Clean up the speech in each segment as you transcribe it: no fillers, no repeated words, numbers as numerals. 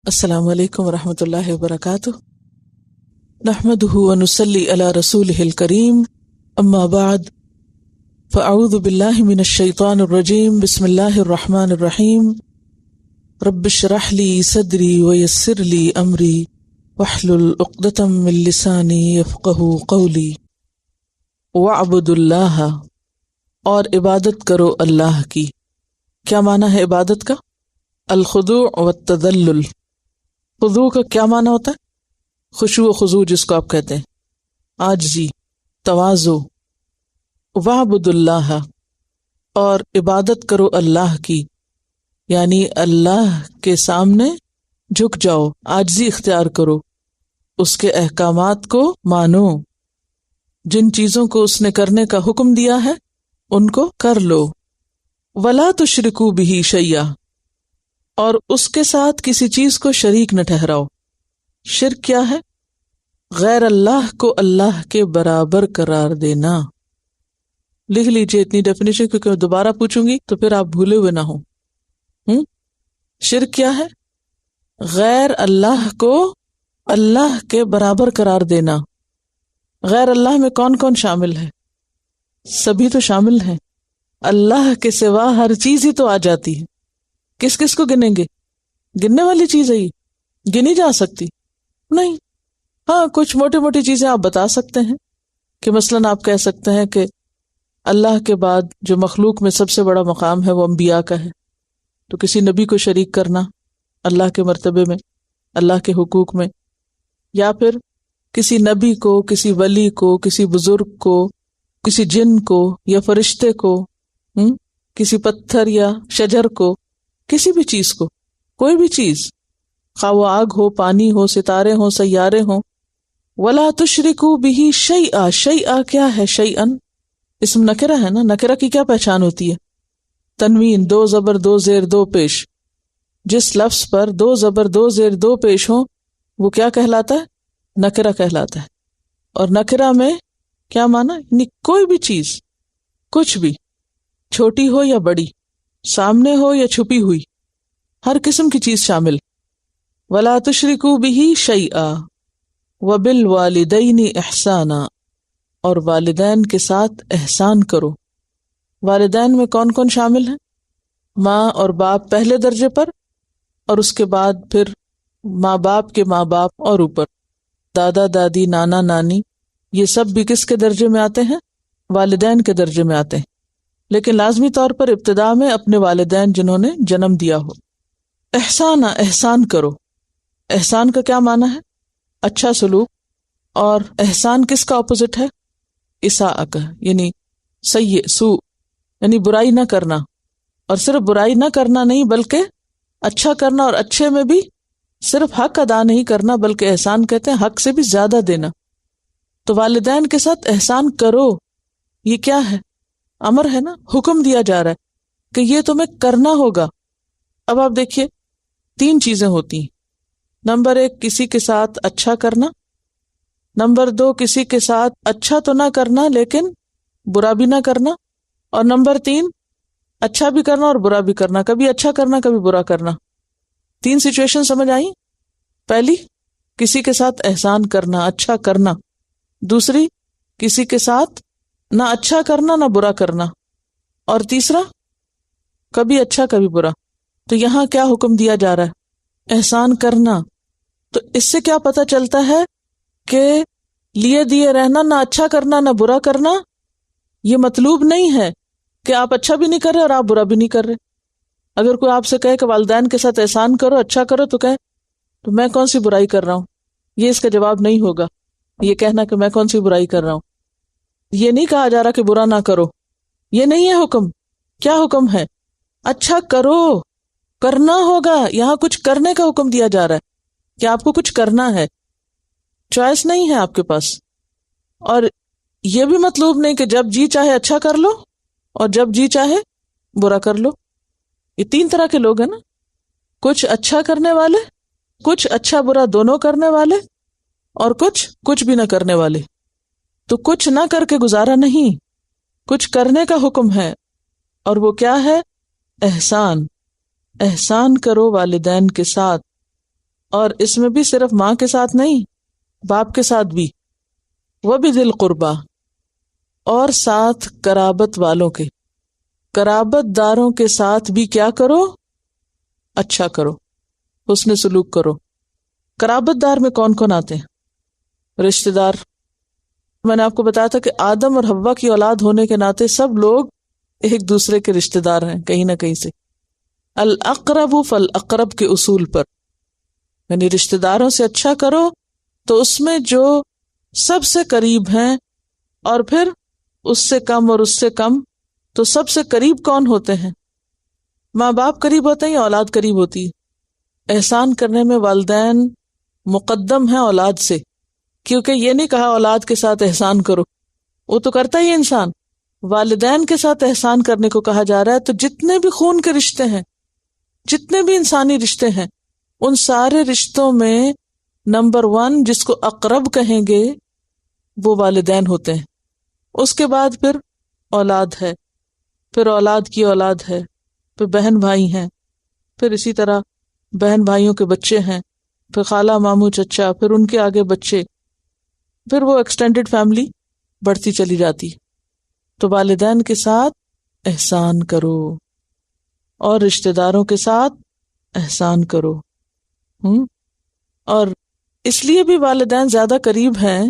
السلام علیکم ورحمۃ اللہ وبرکاتہ، نحمدہ ونصلی علی رسولہ الکریم، اما بعد فاعوذ باللہ من الشیطان الرجیم، بسم اللہ الرحمن الرحیم، رب اشرح لی صدری ویسر لی امری واحلل عقدۃ من لسانی یفقہوا قولی، واعبدوا اللہ، اور عبادت کرو اللہ کی۔ کیا معنی ہے عبادت کا؟ الخضوع والتذلل۔ خضوع کا کیا معنی ہوتا ہے؟ خشوع و خضوع جس کو آپ کہتے ہیں، عاجزی، تواضع۔ واعبدوا اللہ، اور عبادت کرو اللہ کی، یعنی اللہ کے سامنے جھک جاؤ، عاجزی اختیار کرو، اس کے احکامات کو مانو، جن چیزوں کو اس نے کرنے کا حکم دیا ہے ان کو کر لو۔ ولا تشرکوا بہ شیئا، اور اس کے ساتھ کسی چیز کو شریک نہ ٹھہراؤ۔ شرک کیا ہے؟ غیر اللہ کو اللہ کے برابر قرار دینا۔ لکھ لیجئے اتنی ڈیفینیشن، کیونکہ میں دوبارہ پوچھوں گی تو پھر آپ بھولے ہوئے نہ ہوں۔ شرک کیا ہے؟ غیر اللہ کو اللہ کے برابر قرار دینا۔ غیر اللہ میں کون کون شامل ہے؟ سبھی تو شامل ہیں، اللہ کے سوا ہر چیز ہی تو آ جاتی ہے۔ کس کس کو گنیں گے؟ گننے والی چیز ہے یہ؟ گنی جا سکتی نہیں۔ ہاں، کچھ موٹی موٹی چیزیں آپ بتا سکتے ہیں، کہ مثلاً آپ کہہ سکتے ہیں کہ اللہ کے بعد جو مخلوق میں سب سے بڑا مقام ہے وہ انبیاء کا ہے، تو کسی نبی کو شریک کرنا اللہ کے مرتبے میں، اللہ کے حقوق میں، یا پھر کسی نبی کو، کسی ولی کو، کسی بزرگ کو، کسی جن کو یا فرشتے کو، کسی پتھر یا شجر کو، کسی بھی چیز کو، کوئی بھی چیز، خواہ وہ آگ ہو، پانی ہو، ستارے ہوں، سیارے ہوں۔ ولا تشرکوا بہ شیئا، شیئا کیا ہے؟ شیئن اسم نکرہ ہے نا، نکرہ کی کیا پہچان ہوتی ہے؟ تنوین، دو زبر دو زیر دو پیش۔ جس لفظ پر دو زبر دو زیر دو پیش ہوں وہ کیا کہلاتا ہے؟ نکرہ کہلاتا ہے۔ اور نکرہ میں کیا معنی؟ یعنی کوئی بھی چیز، کچھ بھی، چھوٹی ہو یا بڑی، سامنے ہو یا چھپی ہوئی، ہر قسم کی چیز شامل۔ ولا تشرکوا بہ شیئا وبالوالدین احسانا، اور والدین کے ساتھ احسان کرو۔ والدین میں کون کون شامل ہیں؟ ماں اور باپ پہلے درجے پر، اور اس کے بعد پھر ماں باپ کے ماں باپ، اور اوپر دادا دادی، نانا نانی، یہ سب بھی کس کے درجے میں آتے ہیں؟ والدین کے درجے میں آتے ہیں، لیکن لازمی طور پر ابتدا میں اپنے والدین جنہوں نے جنم دیا ہو۔ احسان، احسان کرو۔ احسان کا کیا معنی ہے؟ اچھا سلوک۔ اور احسان کس کا اپوزٹ ہے؟ اساءہ کا، یعنی سیئ، سوء، یعنی برائی نہ کرنا۔ اور صرف برائی نہ کرنا نہیں، بلکہ اچھا کرنا، اور اچھے میں بھی صرف حق ادا نہیں کرنا، بلکہ احسان کہتے ہیں حق سے بھی زیادہ دینا۔ تو والدین کے ساتھ احسان کرو، یہ کیا ہے؟ امر ہے نا، حکم دیا جا رہا ہے کہ یہ تمہیں کرنا ہوگا۔ اب آپ دیکھیے، تین چیزیں ہوتی ہیں۔ نمبر ایک، کسی کے ساتھ اچھا کرنا۔ نمبر دو، کسی کے ساتھ اچھا تو نہ کرنا لیکن برا بھی نہ کرنا۔ اور نمبر تین، اچھا بھی کرنا اور برا بھی کرنا، کبھی اچھا کرنا کبھی برا کرنا۔ تین سچویشن سمجھ آئیں؟ پہلی، کسی کے ساتھ احسان کرنا، اچھا کرنا۔ دوسری، کسی کے ساتھ نہ اچھا کرنا نہ برا کرنا۔ اور تیسرا، کبھی اچھا کبھی برا۔ تو یہاں کیا حکم دیا جا رہا ہے؟ احسان کرنا۔ تو اس سے کیا پتہ چلتا ہے کہ لیے دیے رہنا، نہ اچھا کرنا نہ برا کرنا، یہ مطلوب نہیں ہے کہ آپ اچھا بھی نہیں کر رہے اور آپ برا بھی نہیں کر رہے۔ اگر کوئی آپ سے کہے کہ والدین کے ساتھ احسان کرو، اچھا کرو، تو کہے تو میں کون سی برائی کر رہا ہوں؟ یہ اس کا جواب نہیں ہوگا، یہ کہنا کہ میں کون سی برائی کر رہا ہوں۔ یہ نہیں کہا جا رہا کہ برا نہ کرو، یہ نہیں ہے حکم۔ کیا حکم ہے؟ اچھا کرو، کرنا ہوگا۔ یہاں کچھ کرنے کا حکم دیا جا رہا ہے کہ آپ کو کچھ کرنا ہے، چوائس نہیں ہے آپ کے پاس۔ اور یہ بھی مطلوب نہیں کہ جب جی چاہے اچھا کر لو اور جب جی چاہے برا کر لو۔ یہ تین طرح کے لوگ ہیں نا، کچھ اچھا کرنے والے، کچھ اچھا برا دونوں کرنے والے، اور کچھ بھی نہ کرنے والے۔ تو کچھ نہ کر کے گزارا نہیں، کچھ کرنے کا حکم ہے، اور وہ کیا ہے؟ احسان۔ احسان کرو والدین کے ساتھ۔ اور اس میں بھی صرف ماں کے ساتھ نہیں، باپ کے ساتھ بھی، وَبِذِي الْقُرْبَى، اور ساتھ قرابت والوں کے، قرابت داروں کے ساتھ بھی کیا کرو؟ اچھا کرو، حسن سلوک کرو۔ قرابت دار میں کون کون آتے ہیں؟ رشتہ دار۔ میں نے آپ کو بتایا تھا کہ آدم اور حوا کی اولاد ہونے کے ناطے سب لوگ ایک دوسرے کے رشتہ دار ہیں کہیں نہ کہیں سے۔ الاقرب فالاقرب کے اصول پر، یعنی رشتہ داروں سے اچھا کرو تو اس میں جو سب سے قریب ہیں، اور پھر اس سے کم اور اس سے کم، تو سب سے قریب کون ہوتے ہیں؟ ماں باپ قریب ہوتے ہیں یا اولاد قریب ہوتی ہے؟ احسان کرنے میں والدین مقدم ہیں اولاد سے، کیونکہ یہ نہیں کہا اولاد کے ساتھ احسان کرو، وہ تو کرتا ہی انسان، والدین کے ساتھ احسان کرنے کو کہا جا رہا ہے۔ تو جتنے بھی خون کے رشتے ہیں، جتنے بھی انسانی رشتے ہیں، ان سارے رشتوں میں نمبر 1 جس کو اقرب کہیں گے وہ والدین ہوتے ہیں۔ اس کے بعد پھر اولاد ہے، پھر اولاد کی اولاد ہے، پھر بہن بھائی ہیں، پھر اسی طرح بہن بھائیوں کے بچے ہیں، پھر خالہ ماموں چچا، پھر ان کے آگے بچے، پھر وہ ایکسٹینڈڈ فیملی بڑھتی چلی جاتی۔ تو والدین کے ساتھ احسان کرو اور رشتہ داروں کے ساتھ احسان کرو۔ اور اس لیے بھی والدین زیادہ قریب ہیں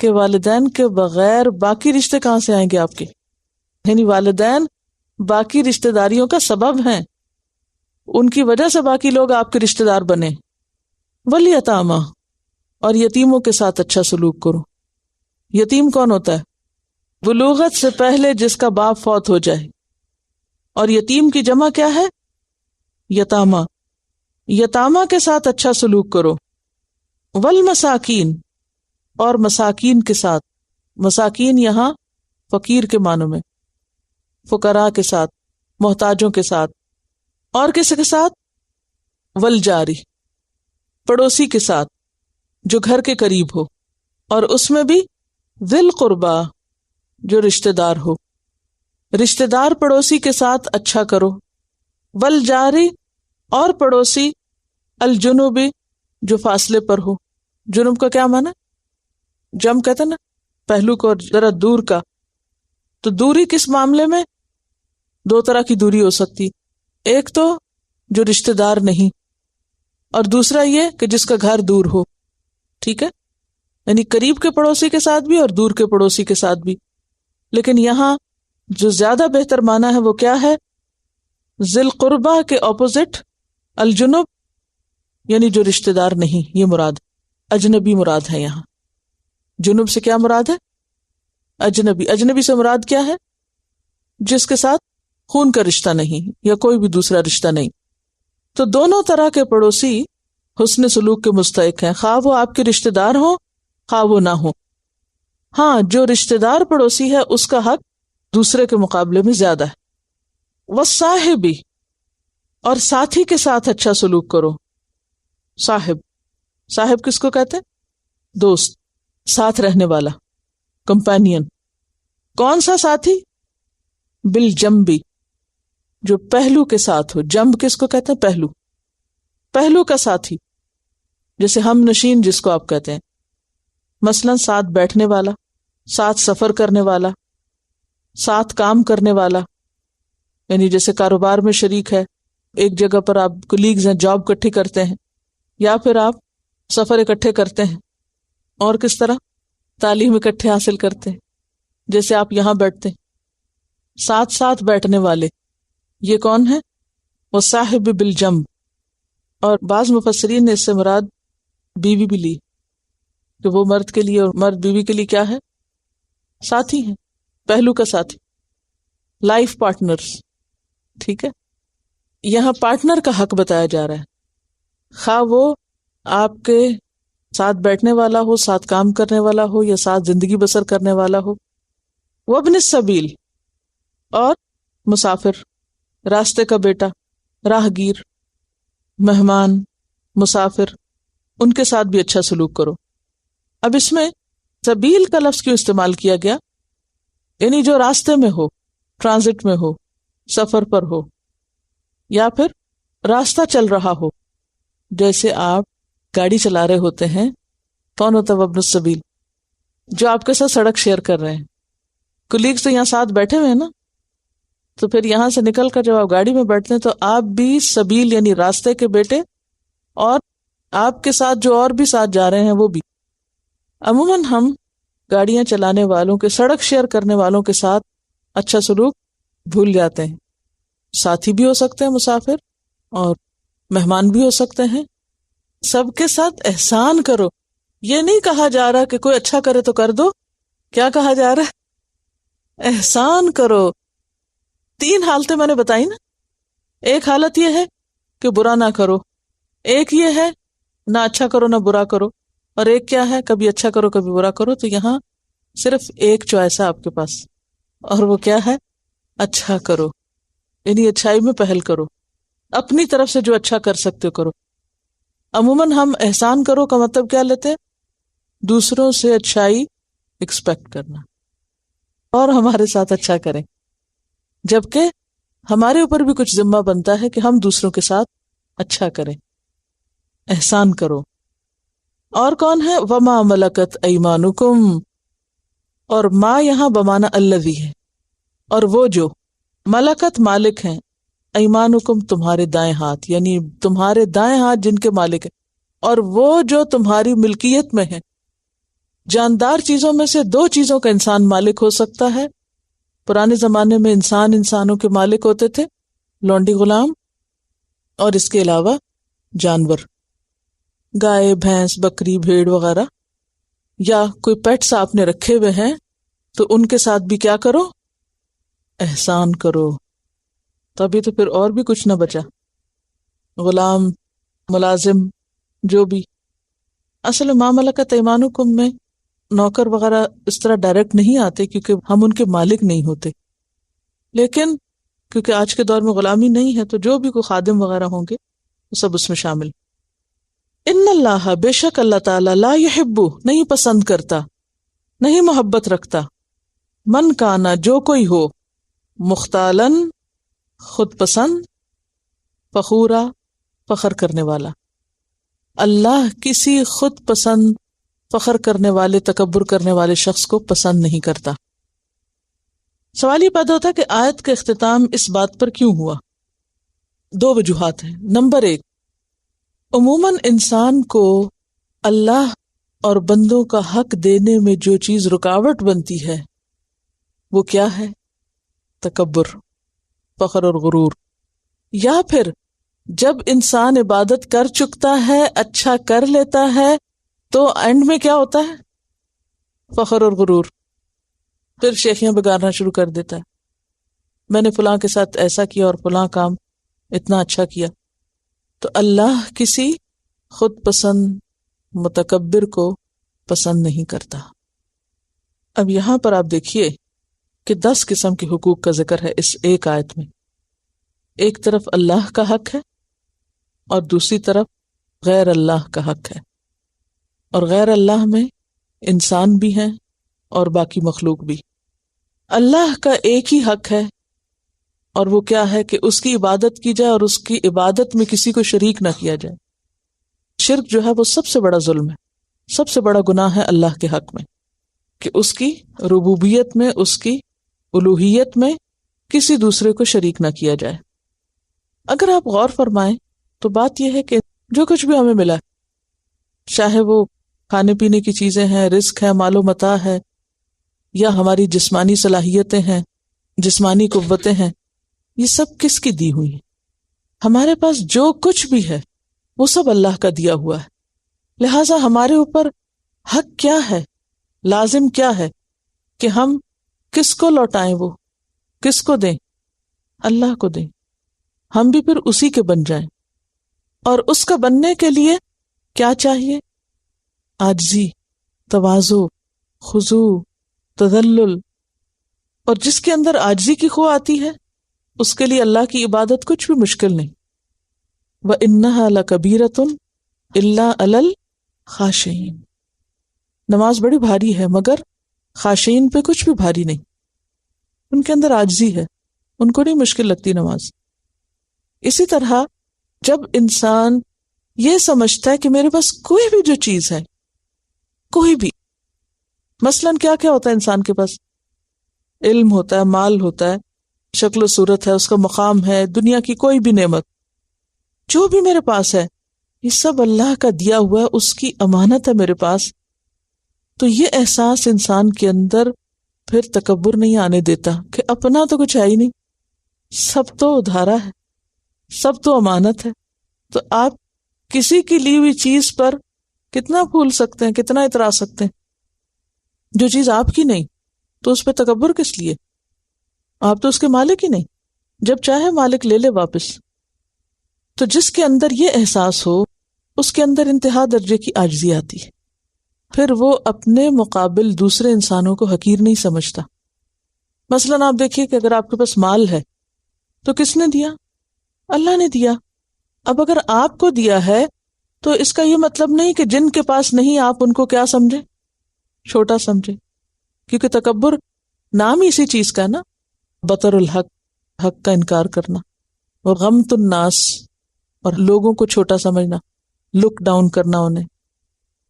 کہ والدین کے بغیر باقی رشتے کہاں سے آئیں گے آپ کے؟ یعنی والدین باقی رشتہ داریوں کا سبب ہیں، ان کی وجہ سے باقی لوگ آپ کے رشتہ دار بنے۔ والیتامیٰ، اور یتیموں کے ساتھ اچھا سلوک کرو۔ یتیم کون ہوتا ہے؟ بلوغت سے پہلے جس کا باپ فوت ہو جائے، اور یتیم کی جمع کیا ہے؟ یتامہ۔ یتامہ کے ساتھ اچھا سلوک کرو۔ والمساکین، اور مساکین کے ساتھ، مساکین یہاں فقیر کے معنوں میں، فقراء کے ساتھ، محتاجوں کے ساتھ، اور کس کے ساتھ؟ والجاری، پڑوسی کے ساتھ جو گھر کے قریب ہو، اور اس میں بھی ذی القربیٰ جو رشتہ دار ہو۔ رشتہ دار پڑوسی کے ساتھ اچھا کرو۔ والجاری، اور پڑوسی الجنوبی جو فاصلے پر ہو۔ جنوب کا کیا معنی؟ جم کہتے ہیں نا پہلو کو، ذرا دور کا۔ تو دوری کس معاملے میں؟ 2 طرح کی دوری ہو سکتی، ایک تو جو رشتہ دار نہیں، اور دوسرا یہ کہ جس کا گھر دور ہو۔ ٹھیک ہے، یعنی قریب کے پڑوسی کے ساتھ بھی اور دور کے پڑوسی کے ساتھ بھی۔ لیکن یہاں جو زیادہ بہتر معنی ہے وہ کیا ہے؟ ذی القربیٰ کے اپوزٹ الجنب، یعنی جو رشتہ دار نہیں، یہ مراد، اجنبی مراد ہے یہاں۔ جنوب سے کیا مراد ہے؟ اجنبی۔ اجنبی سے مراد کیا ہے؟ جس کے ساتھ خون کا رشتہ نہیں یا کوئی بھی دوسرا رشتہ نہیں۔ تو دونوں طرح کے پڑوسی حسن سلوک کے مستحق ہیں، خواہ وہ آپ کے رشتہ دار ہوں خواہ وہ نہ ہو۔ ہاں، جو رشتہ دار پڑوسی ہے اس کا حق دوسرے کے مقابلے میں زیادہ ہے۔ والصاحبی، اور ساتھی کے ساتھ اچھا سلوک کرو۔ صاحب، صاحب کس کو کہتے ہیں؟ دوست، ساتھ رہنے والا، کمپینین۔ کون سا ساتھی؟ بالجنبی، جو پہلو کے ساتھ ہو۔ جنب کس کو کہتے ہیں؟ پہلو، پہلو کا ساتھی، جیسے ہم نشین جس کو آپ کہتے ہیں، مثلا ساتھ بیٹھنے والا، ساتھ سفر کرنے والا، ساتھ کام کرنے والا، یعنی جیسے کاروبار میں شریک ہے، ایک جگہ پر آپ کولیگز ہیں، جاب اکٹھی کرتے ہیں، یا پھر آپ سفر اکٹھے کرتے ہیں، اور کس طرح تعلیم اکٹھے حاصل کرتے ہیں، جیسے آپ یہاں بیٹھتے ہیں۔ ساتھ ساتھ بیٹھنے والے یہ کون ہے؟ وہ صاحب بالجنب۔ اور بعض مفسرین نے اس سے مراد بیوی بھی لی، کہ وہ مرد کے لیے اور مرد بیوی کے لیے کیا ہے؟ ساتھی ہیں، پہلو کا ساتھی، لائف پارٹنرز۔ ٹھیک ہے، یہاں پارٹنر کا حق بتایا جا رہا ہے، خواہ وہ آپ کے ساتھ بیٹھنے والا ہو، ساتھ کام کرنے والا ہو، یا ساتھ زندگی بسر کرنے والا ہو۔ وابن السبیل، اور مسافر، راستے کا بیٹا، راہ گیر، مہمان، مسافر، ان کے ساتھ بھی اچھا سلوک کرو۔ اب اس میں سبیل کا لفظ کیوں استعمال کیا گیا؟ یعنی جو راستے میں ہو، ٹرانزٹ میں ہو، سفر پر ہو، یا پھر راستہ چل رہا ہو، جیسے آپ گاڑی چلا رہے ہوتے ہیں، کون ہوتا ہے ابن السبیل؟ جو آپ کے ساتھ سڑک شیئر کر رہے ہیں. کولیگز تو یہاں ساتھ بیٹھے ہوئے ہیں نا، تو پھر یہاں سے نکل کر جب آپ گاڑی میں بیٹھتے ہیں تو آپ بھی سبیل یعنی راستے کے بیٹے، اور آپ کے ساتھ جو اور بھی ساتھ جا رہے ہیں وہ بھی. عموماً ہم گاڑیاں چلانے والوں کے، سڑک شیئر کرنے والوں کے ساتھ اچھا سلوک بھول جاتے ہیں. ساتھی بھی ہو سکتے ہیں مسافر، اور مہمان بھی ہو سکتے ہیں. سب کے ساتھ احسان کرو. یہ نہیں کہا جا رہا کہ کوئی اچھا کرے تو کر دو. کیا کہا جا رہا ہے؟ احسان کرو. 3 حالتیں میں نے بتائی نا. ایک حالت یہ ہے کہ برا نہ کرو، ایک یہ ہے نہ اچھا کرو نہ برا کرو، اور ایک کیا ہے کبھی اچھا کرو کبھی برا کرو. تو یہاں صرف ایک چوائس ہے آپ کے پاس، اور وہ کیا ہے؟ اچھا کرو. یعنی اچھائی میں پہل کرو، اپنی طرف سے جو اچھا کر سکتے ہو کرو. عموماً ہم احسان کرو کا مطلب کیا لیتے ہیں؟ دوسروں سے اچھائی ایکسپیکٹ کرنا اور ہمارے ساتھ اچھا کریں، جبکہ ہمارے اوپر بھی کچھ ذمہ بنتا ہے کہ ہم دوسروں کے ساتھ اچھا کریں، احسان کرو. اور کون ہے؟ وما ملکت ایمانکم، اور ما یہاں بمانا الذی ہے، اور وہ جو ملکت مالک ہیں، ایمانکم تمہارے دائیں ہاتھ، یعنی تمہارے دائیں ہاتھ جن کے مالک ہیں، اور وہ جو تمہاری ملکیت میں ہیں. جاندار چیزوں میں سے 2 چیزوں کا انسان مالک ہو سکتا ہے. پرانے زمانے میں انسانوں کے مالک ہوتے تھے، لونڈی غلام، اور اس کے علاوہ جانور، گائے بھینس بکری بھیڑ وغیرہ، یا کوئی پیٹس آپ نے رکھے ہوئے ہیں تو ان کے ساتھ بھی کیا کرو؟ احسان کرو. تبھی تو پھر اور بھی کچھ نہ بچا. غلام، ملازم، جو بھی. اصل ما ملکت ایمانکم میں نوکر وغیرہ اس طرح ڈائریکٹ نہیں آتے کیونکہ ہم ان کے مالک نہیں ہوتے، لیکن کیونکہ آج کے دور میں غلامی نہیں ہے تو جو بھی کوئی خادم وغیرہ ہوں گے وہ سب اس میں شامل. ان اللہ، بے شک اللہ تعالی، لا یحب، نہیں پسند کرتا، نہیں محبت رکھتا، من کانا، جو کوئی ہو، مختالن، خود پسند، فخورا، فخر کرنے والا. اللہ کسی خود پسند، فخر کرنے والے، تکبر کرنے والے شخص کو پسند نہیں کرتا. سوال یہ پیدا ہوتا ہے کہ آیت کا اختتام اس بات پر کیوں ہوا؟ 2 وجوہات ہیں. نمبر 1، عموماً انسان کو اللہ اور بندوں کا حق دینے میں جو چیز رکاوٹ بنتی ہے وہ کیا ہے؟ تکبر، فخر اور غرور. یا پھر جب انسان عبادت کر چکتا ہے، اچھا کر لیتا ہے، تو اینڈ میں کیا ہوتا ہے؟ فخر اور غرور. پھر شیخیاں بگاڑنا شروع کر دیتا ہے، میں نے فلاں کے ساتھ ایسا کیا اور فلاں کام اتنا اچھا کیا. تو اللہ کسی خود پسند متکبر کو پسند نہیں کرتا. اب یہاں پر آپ دیکھیے کہ 10 قسم کے حقوق کا ذکر ہے اس ایک آیت میں. ایک طرف اللہ کا حق ہے اور دوسری طرف غیر اللہ کا حق ہے، اور غیر اللہ میں انسان بھی ہیں اور باقی مخلوق بھی. اللہ کا ایک ہی حق ہے، اور وہ کیا ہے کہ اس کی عبادت کی جائے اور اس کی عبادت میں کسی کو شریک نہ کیا جائے. شرک جو ہے وہ سب سے بڑا ظلم ہے، سب سے بڑا گناہ ہے اللہ کے حق میں، کہ اس کی ربوبیت میں، اس کی الوہیت میں کسی دوسرے کو شریک نہ کیا جائے. اگر آپ غور فرمائیں تو بات یہ ہے کہ جو کچھ بھی ہمیں ملا، چاہے وہ کھانے پینے کی چیزیں ہیں، رزق ہے، مال و متاع ہے، یا ہماری جسمانی صلاحیتیں ہیں، جسمانی قوتیں ہیں، یہ سب کس کی دی ہوئی ہیں؟ ہمارے پاس جو کچھ بھی ہے وہ سب اللہ کا دیا ہوا ہے. لہٰذا ہمارے اوپر حق کیا ہے، لازم کیا ہے کہ ہم کس کو لوٹائیں، وہ کس کو دیں؟ اللہ کو دیں. ہم بھی پھر اسی کے بن جائیں. اور اس کا بننے کے لیے کیا چاہیے؟ عاجزی، تواضع، خضوع، تذلل. اور جس کے اندر عاجزی کی خو آتی ہے اس کے لیے اللہ کی عبادت کچھ بھی مشکل نہیں. وَإِنَّهَا لَكَبِيرَةٌ إِلَّا عَلَى الْخَاشِعِينَ. نماز بڑی بھاری ہے مگر خاشعین پہ کچھ بھی بھاری نہیں. ان کے اندر عاجزی ہے، ان کو نہیں مشکل لگتی نماز. اسی طرح جب انسان یہ سمجھتا ہے کہ میرے پاس کوئی بھی جو چیز ہے، کوئی بھی، مثلاً کیا کیا ہوتا ہے انسان کے پاس؟ علم ہوتا ہے، مال ہوتا ہے، شکل و صورت ہے، اس کا مقام ہے، دنیا کی کوئی بھی نعمت، جو بھی میرے پاس ہے یہ سب اللہ کا دیا ہوا ہے، اس کی امانت ہے میرے پاس. تو یہ احساس انسان کے اندر پھر تکبر نہیں آنے دیتا کہ اپنا تو کچھ ہے ہی نہیں، سب تو ادھارا ہے، سب تو امانت ہے. تو آپ کسی کی لی ہوئی چیز پر کتنا پھول سکتے ہیں، کتنا اترا سکتے ہیں؟ جو چیز آپ کی نہیں تو اس پہ تکبر کس لیے؟ آپ تو اس کے مالک ہی نہیں، جب چاہے مالک لے لے واپس. تو جس کے اندر یہ احساس ہو اس کے اندر انتہا درجے کی عاجزی آتی ہے، پھر وہ اپنے مقابل دوسرے انسانوں کو حقیر نہیں سمجھتا. مثلاً آپ دیکھیے کہ اگر آپ کے پاس مال ہے تو کس نے دیا؟ اللہ نے دیا. اب اگر آپ کو دیا ہے تو اس کا یہ مطلب نہیں کہ جن کے پاس نہیں آپ ان کو کیا سمجھے؟ چھوٹا سمجھے. کیونکہ تکبر نام ہی اسی چیز کا ہے نا، بطر الحق، حق کا انکار کرنا، اور غمت الناس، اور لوگوں کو چھوٹا سمجھنا، لک ڈاؤن کرنا انہیں.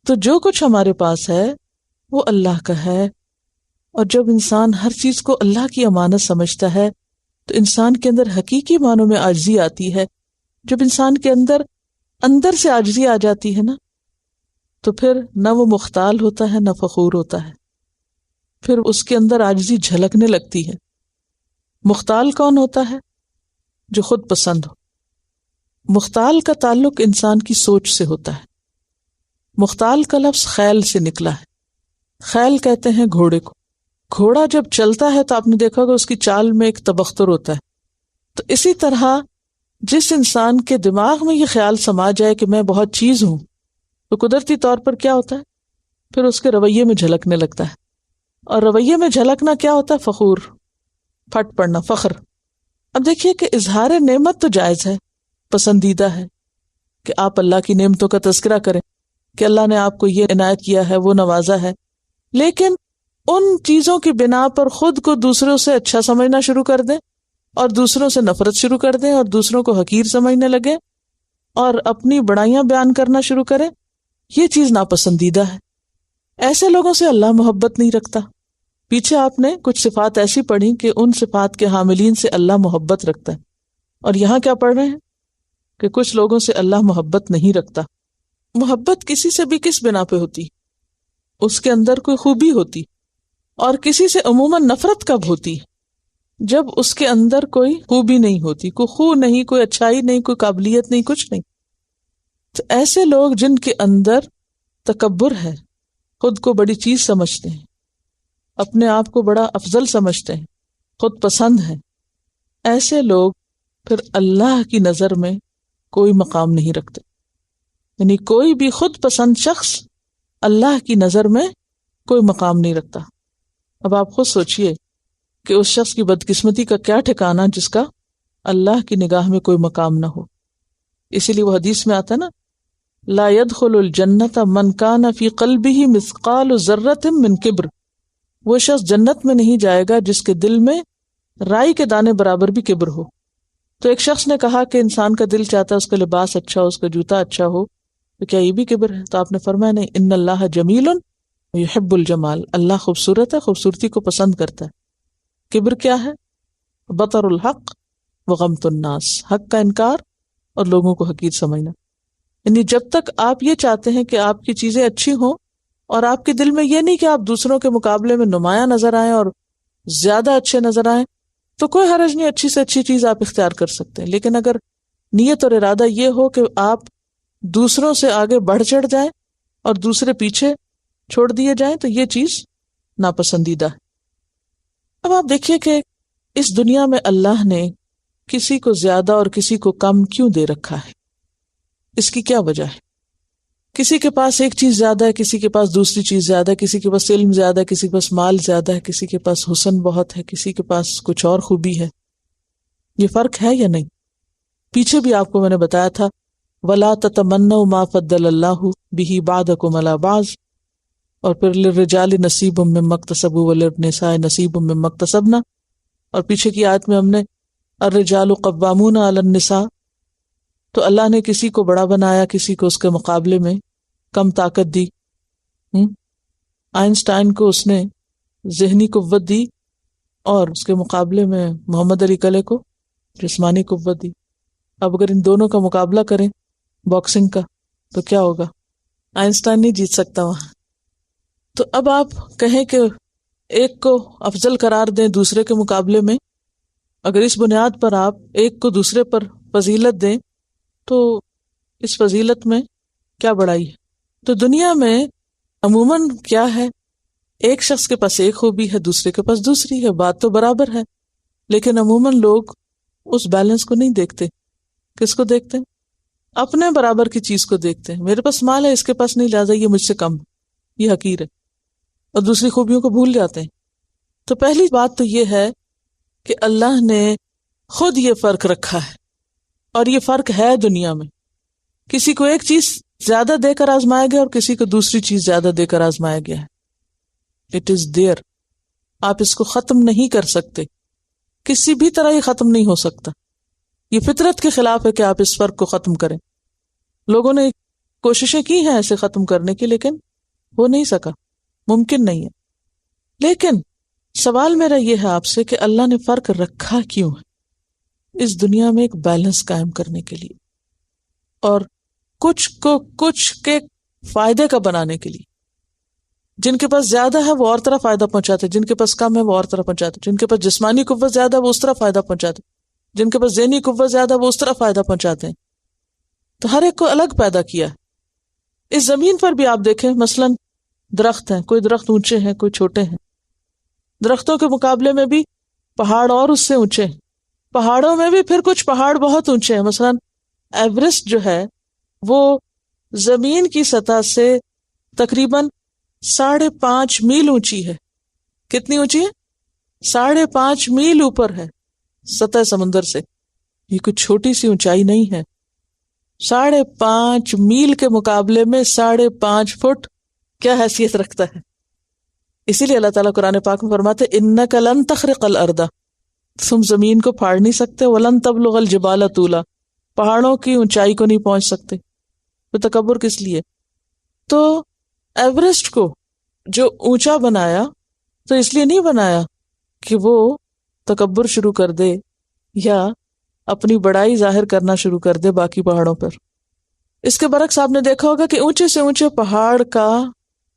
تو جو کچھ ہمارے پاس ہے وہ اللہ کا ہے، اور جب انسان ہر چیز کو اللہ کی امانت سمجھتا ہے تو انسان کے اندر حقیقی معنوں میں عاجزی آتی ہے. جب انسان کے اندر سے عاجزی آ جاتی ہے نا، تو پھر نہ وہ مختال ہوتا ہے نہ فخور ہوتا ہے، پھر اس کے اندر عاجزی جھلکنے لگتی ہے. مختال کون ہوتا ہے؟ جو خود پسند ہو. مختال کا تعلق انسان کی سوچ سے ہوتا ہے. مختال کا لفظ خیل سے نکلا ہے. خیل کہتے ہیں گھوڑے کو. گھوڑا جب چلتا ہے تو آپ نے دیکھا ہوگا اس کی چال میں ایک تبختر ہوتا ہے. تو اسی طرح جس انسان کے دماغ میں یہ خیال سما جائے کہ میں بہت چیز ہوں، تو قدرتی طور پر کیا ہوتا ہے؟ پھر اس کے رویے میں جھلکنے لگتا ہے. اور رویے میں جھلکنا کیا ہوتا ہے؟ فخور، پھٹ پڑنا، فخر. اب دیکھیے کہ اظہار نعمت تو جائز ہے، پسندیدہ ہے کہ آپ اللہ کی نعمتوں کا تذکرہ کریں کہ اللہ نے آپ کو یہ عنایت کیا ہے، وہ نوازا ہے. لیکن ان چیزوں کی بنا پر خود کو دوسروں سے اچھا سمجھنا شروع کر دیں، اور دوسروں سے نفرت شروع کر دیں، اور دوسروں کو حقیر سمجھنے لگے، اور اپنی بڑائیاں بیان کرنا شروع کریں، یہ چیز ناپسندیدہ ہے. ایسے لوگوں سے اللہ محبت نہیں رکھتا. پیچھے آپ نے کچھ صفات ایسی پڑھی کہ ان صفات کے حاملین سے اللہ محبت رکھتا ہے، اور یہاں کیا پڑھ رہے ہیں کہ کچھ لوگوں سے اللہ محبت نہیں رکھتا. محبت کسی سے بھی کس بنا پہ ہوتی؟ اس کے اندر کوئی خوبی ہوتی. اور کسی سے عموماً نفرت کب ہوتی؟ جب اس کے اندر کوئی خوبی نہیں ہوتی، کوئی خو نہیں، کوئی اچھائی نہیں، کوئی قابلیت نہیں، کچھ نہیں. تو ایسے لوگ جن کے اندر تکبر ہے، خود کو بڑی چیز سمجھتے ہیں، اپنے آپ کو بڑا افضل سمجھتے ہیں، خود پسند ہیں، ایسے لوگ پھر اللہ کی نظر میں کوئی مقام نہیں رکھتے. یعنی کوئی بھی خود پسند شخص اللہ کی نظر میں کوئی مقام نہیں رکھتا. اب آپ خود سوچئے کہ اس شخص کی بدقسمتی کا کیا ٹھکانہ جس کا اللہ کی نگاہ میں کوئی مقام نہ ہو. اسی لیے وہ حدیث میں آتا ہے نا، لا يدخل الجنت من کان فی قلبہ مثقال ذرۃ من کبر. وہ شخص جنت میں نہیں جائے گا جس کے دل میں رائی کے دانے برابر بھی کبر ہو. تو ایک شخص نے کہا کہ انسان کا دل چاہتا ہے اس کا لباس اچھا ہو، اس کا جوتا اچھا ہو، تو کیا یہ بھی کبر ہے؟ تو آپ نے فرمایا نہیں، ان اللہ جمیل یحب الجمال. اللہ خوبصورت ہے، خوبصورتی کو پسند کرتا ہے. کبر کیا ہے؟ بطر الحق وغمت الناس، حق کا انکار اور لوگوں کو حقیر سمجھنا. یعنی جب تک آپ یہ چاہتے ہیں کہ آپ کی چیزیں اچھی ہوں، اور آپ کے دل میں یہ نہیں کہ آپ دوسروں کے مقابلے میں نمایاں نظر آئیں اور زیادہ اچھے نظر آئیں، تو کوئی حرج نہیں، اچھی سے اچھی چیز آپ اختیار کر سکتے ہیں. لیکن اگر نیت اور ارادہ یہ ہو کہ آپ دوسروں سے آگے بڑھ چڑھ جائیں اور دوسرے پیچھے چھوڑ دیے جائیں، تو یہ چیز ناپسندیدہ ہے. اب آپ دیکھیے کہ اس دنیا میں اللہ نے کسی کو زیادہ اور کسی کو کم کیوں دے رکھا ہے؟ اس کی کیا وجہ ہے؟ کسی کے پاس ایک چیز زیادہ ہے، کسی کے پاس دوسری چیز زیادہ ہے، کسی کے پاس علم زیادہ ہے، کسی کے پاس مال زیادہ ہے، کسی کے پاس حسن بہت ہے، کسی کے پاس کچھ اور خوبی ہے. یہ فرق ہے یا نہیں؟ پیچھے بھی آپ کو میں نے بتایا تھا وَلَا تَتَمَنَّوْا مَا فَضَّلَ اللَّهُ بِهِ بَعْضَكُمْ عَلَى بَعْضٍ، اور پھر لِلرِّجَالِ نَصِيبٌ مِّمَّا اكْتَسَبُوا وَلِلنِّسَاءِ نَصِيبٌ مِّمَّا اكْتَسَبْنَ، اور پیچھے کی آیت میں ہم نے الرِّجَالُ قَوَّامُونَ عَلَى النِّسَاءِ تو اللہ نے کسی کو بڑا بنایا، کسی کو اس کے مقابلے میں کم طاقت دی. آئنسٹائن کو اس نے ذہنی قوت دی اور اس کے مقابلے میں محمد علی کلے کو جسمانی قوت دی. اب اگر ان دونوں کا مقابلہ کریں باکسنگ کا تو کیا ہوگا؟ آئنسٹائن نہیں جیت سکتا وہاں. تو اب آپ کہیں کہ ایک کو افضل قرار دیں دوسرے کے مقابلے میں، اگر اس بنیاد پر آپ ایک کو دوسرے پر فضیلت دیں تو اس فضیلت میں کیا بڑائی ہے؟ تو دنیا میں عموماً کیا ہے، ایک شخص کے پاس ایک خوبی ہے، دوسرے کے پاس دوسری ہے، بات تو برابر ہے، لیکن عموماً لوگ اس بیلنس کو نہیں دیکھتے. کس کو دیکھتے ہیں؟ اپنے برابر کی چیز کو دیکھتے ہیں. میرے پاس مال ہے، اس کے پاس نہیں، لہٰذا یہ مجھ سے کم ہے، یہ حقیر ہے، اور دوسری خوبیوں کو بھول جاتے ہیں. تو پہلی بات تو یہ ہے کہ اللہ نے خود یہ فرق رکھا ہے، اور یہ فرق ہے دنیا میں. کسی کو ایک چیز زیادہ دے کر آزمایا گیا اور کسی کو دوسری چیز زیادہ دے کر آزمایا گیا ہے. It is there. آپ اس کو ختم نہیں کر سکتے، کسی بھی طرح یہ ختم نہیں ہو سکتا. یہ فطرت کے خلاف ہے کہ آپ اس فرق کو ختم کریں. لوگوں نے کوششیں کی ہیں ایسے ختم کرنے کی، لیکن ہو نہیں سکا، ممکن نہیں ہے. لیکن سوال میرا یہ ہے آپ سے کہ اللہ نے فرق رکھا کیوں ہے؟ اس دنیا میں ایک بیلنس قائم کرنے کے لیے، اور کچھ کو کچھ کے فائدے کا بنانے کے لیے. جن کے پاس زیادہ ہے وہ اور طرح فائدہ پہنچاتے، جن کے پاس کم ہے وہ اور طرح پہنچاتے. جن کے پاس جسمانی قوت زیادہ ہے وہ اس طرح فائدہ پہنچاتے، جن کے پاس ذہنی قوت زیادہ ہے وہ اس طرح فائدہ پہنچاتے ہیں. تو ہر ایک کو الگ پیدا کیا. اس زمین پر بھی آپ دیکھیں، مثلا درخت ہیں، کوئی درخت اونچے ہیں، کوئی چھوٹے ہیں. درختوں کے مقابلے میں بھی پہاڑ اور اس سے اونچے ہیں. پہاڑوں میں بھی پھر کچھ پہاڑ بہت اونچے ہیں. مثلا ایورسٹ جو ہے وہ زمین کی سطح سے تقریباً 5.5 میل اونچی ہے. کتنی اونچی ہے؟ 5.5 میل اوپر ہے سطح سمندر سے. یہ کوئی چھوٹی سی اونچائی نہیں ہے. 5.5 میل کے مقابلے میں 5.5 فٹ کیا حیثیت رکھتا ہے. اسی لیے اللہ تعالیٰ قرآن پاک میں فرماتے اِنَّكَ لَن تَخْرِقَ الْأَرْضَ، تم زمین کو پھاڑ نہیں سکتے. وَلَن تَبْلُغَ الْجِبَالَ طُولًا، پہاڑوں کی اونچائی کو نہیں پہنچ سکتے. تو تکبر کس لیے؟ تو ایورسٹ کو جو اونچا بنایا تو اس لیے نہیں بنایا کہ وہ تکبر شروع کر دے یا اپنی بڑائی ظاہر کرنا شروع کر دے باقی پہاڑوں پر. اس کے برعکس آپ نے دیکھا ہوگا کہ اونچے سے اونچے پہاڑ کا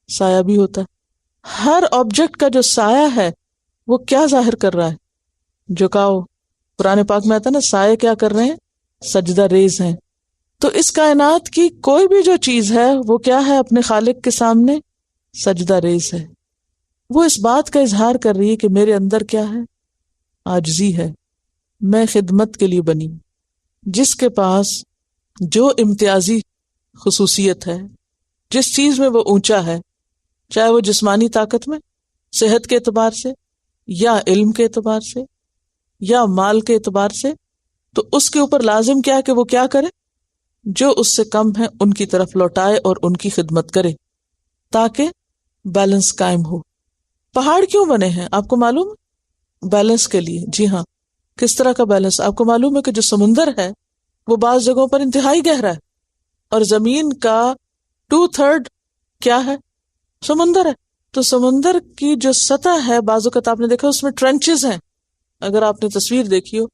سایہ بھی ہوتا ہے. ہر آبجیکٹ کا جو سایہ ہے وہ کیا ظاہر کر رہا ہے؟ جھکاؤ. قرآن پاک میں آتا ہے نا، سایہ کیا کر رہے ہیں؟ سجدہ ریز ہیں. تو اس کائنات کی کوئی بھی جو چیز ہے وہ کیا ہے؟ اپنے خالق کے سامنے سجدہ ریز ہے. وہ اس بات کا اظہار کر رہی ہے کہ میرے اندر کیا ہے؟ عاجزی ہے. میں خدمت کے لیے بنی. جس کے پاس جو امتیازی خصوصیت ہے، جس چیز میں وہ اونچا ہے، چاہے وہ جسمانی طاقت میں، صحت کے اعتبار سے، یا علم کے اعتبار سے، یا مال کے اعتبار سے، تو اس کے اوپر لازم کیا ہے کہ وہ کیا کرے؟ جو اس سے کم ہے ان کی طرف لوٹائے اور ان کی خدمت کرے تاکہ بیلنس قائم ہو. پہاڑ کیوں بنے ہیں آپ کو معلوم ہے؟ بیلنس کے لیے. جی ہاں. کس طرح کا بیلنس؟ آپ کو معلوم ہے کہ جو سمندر ہے وہ بعض جگہوں پر انتہائی گہرا ہے، اور زمین کا 2/3 کیا ہے؟ سمندر ہے. تو سمندر کی جو سطح ہے بعض اوقات آپ نے دیکھا اس میں ٹرنچز ہیں. اگر آپ نے تصویر دیکھی ہو،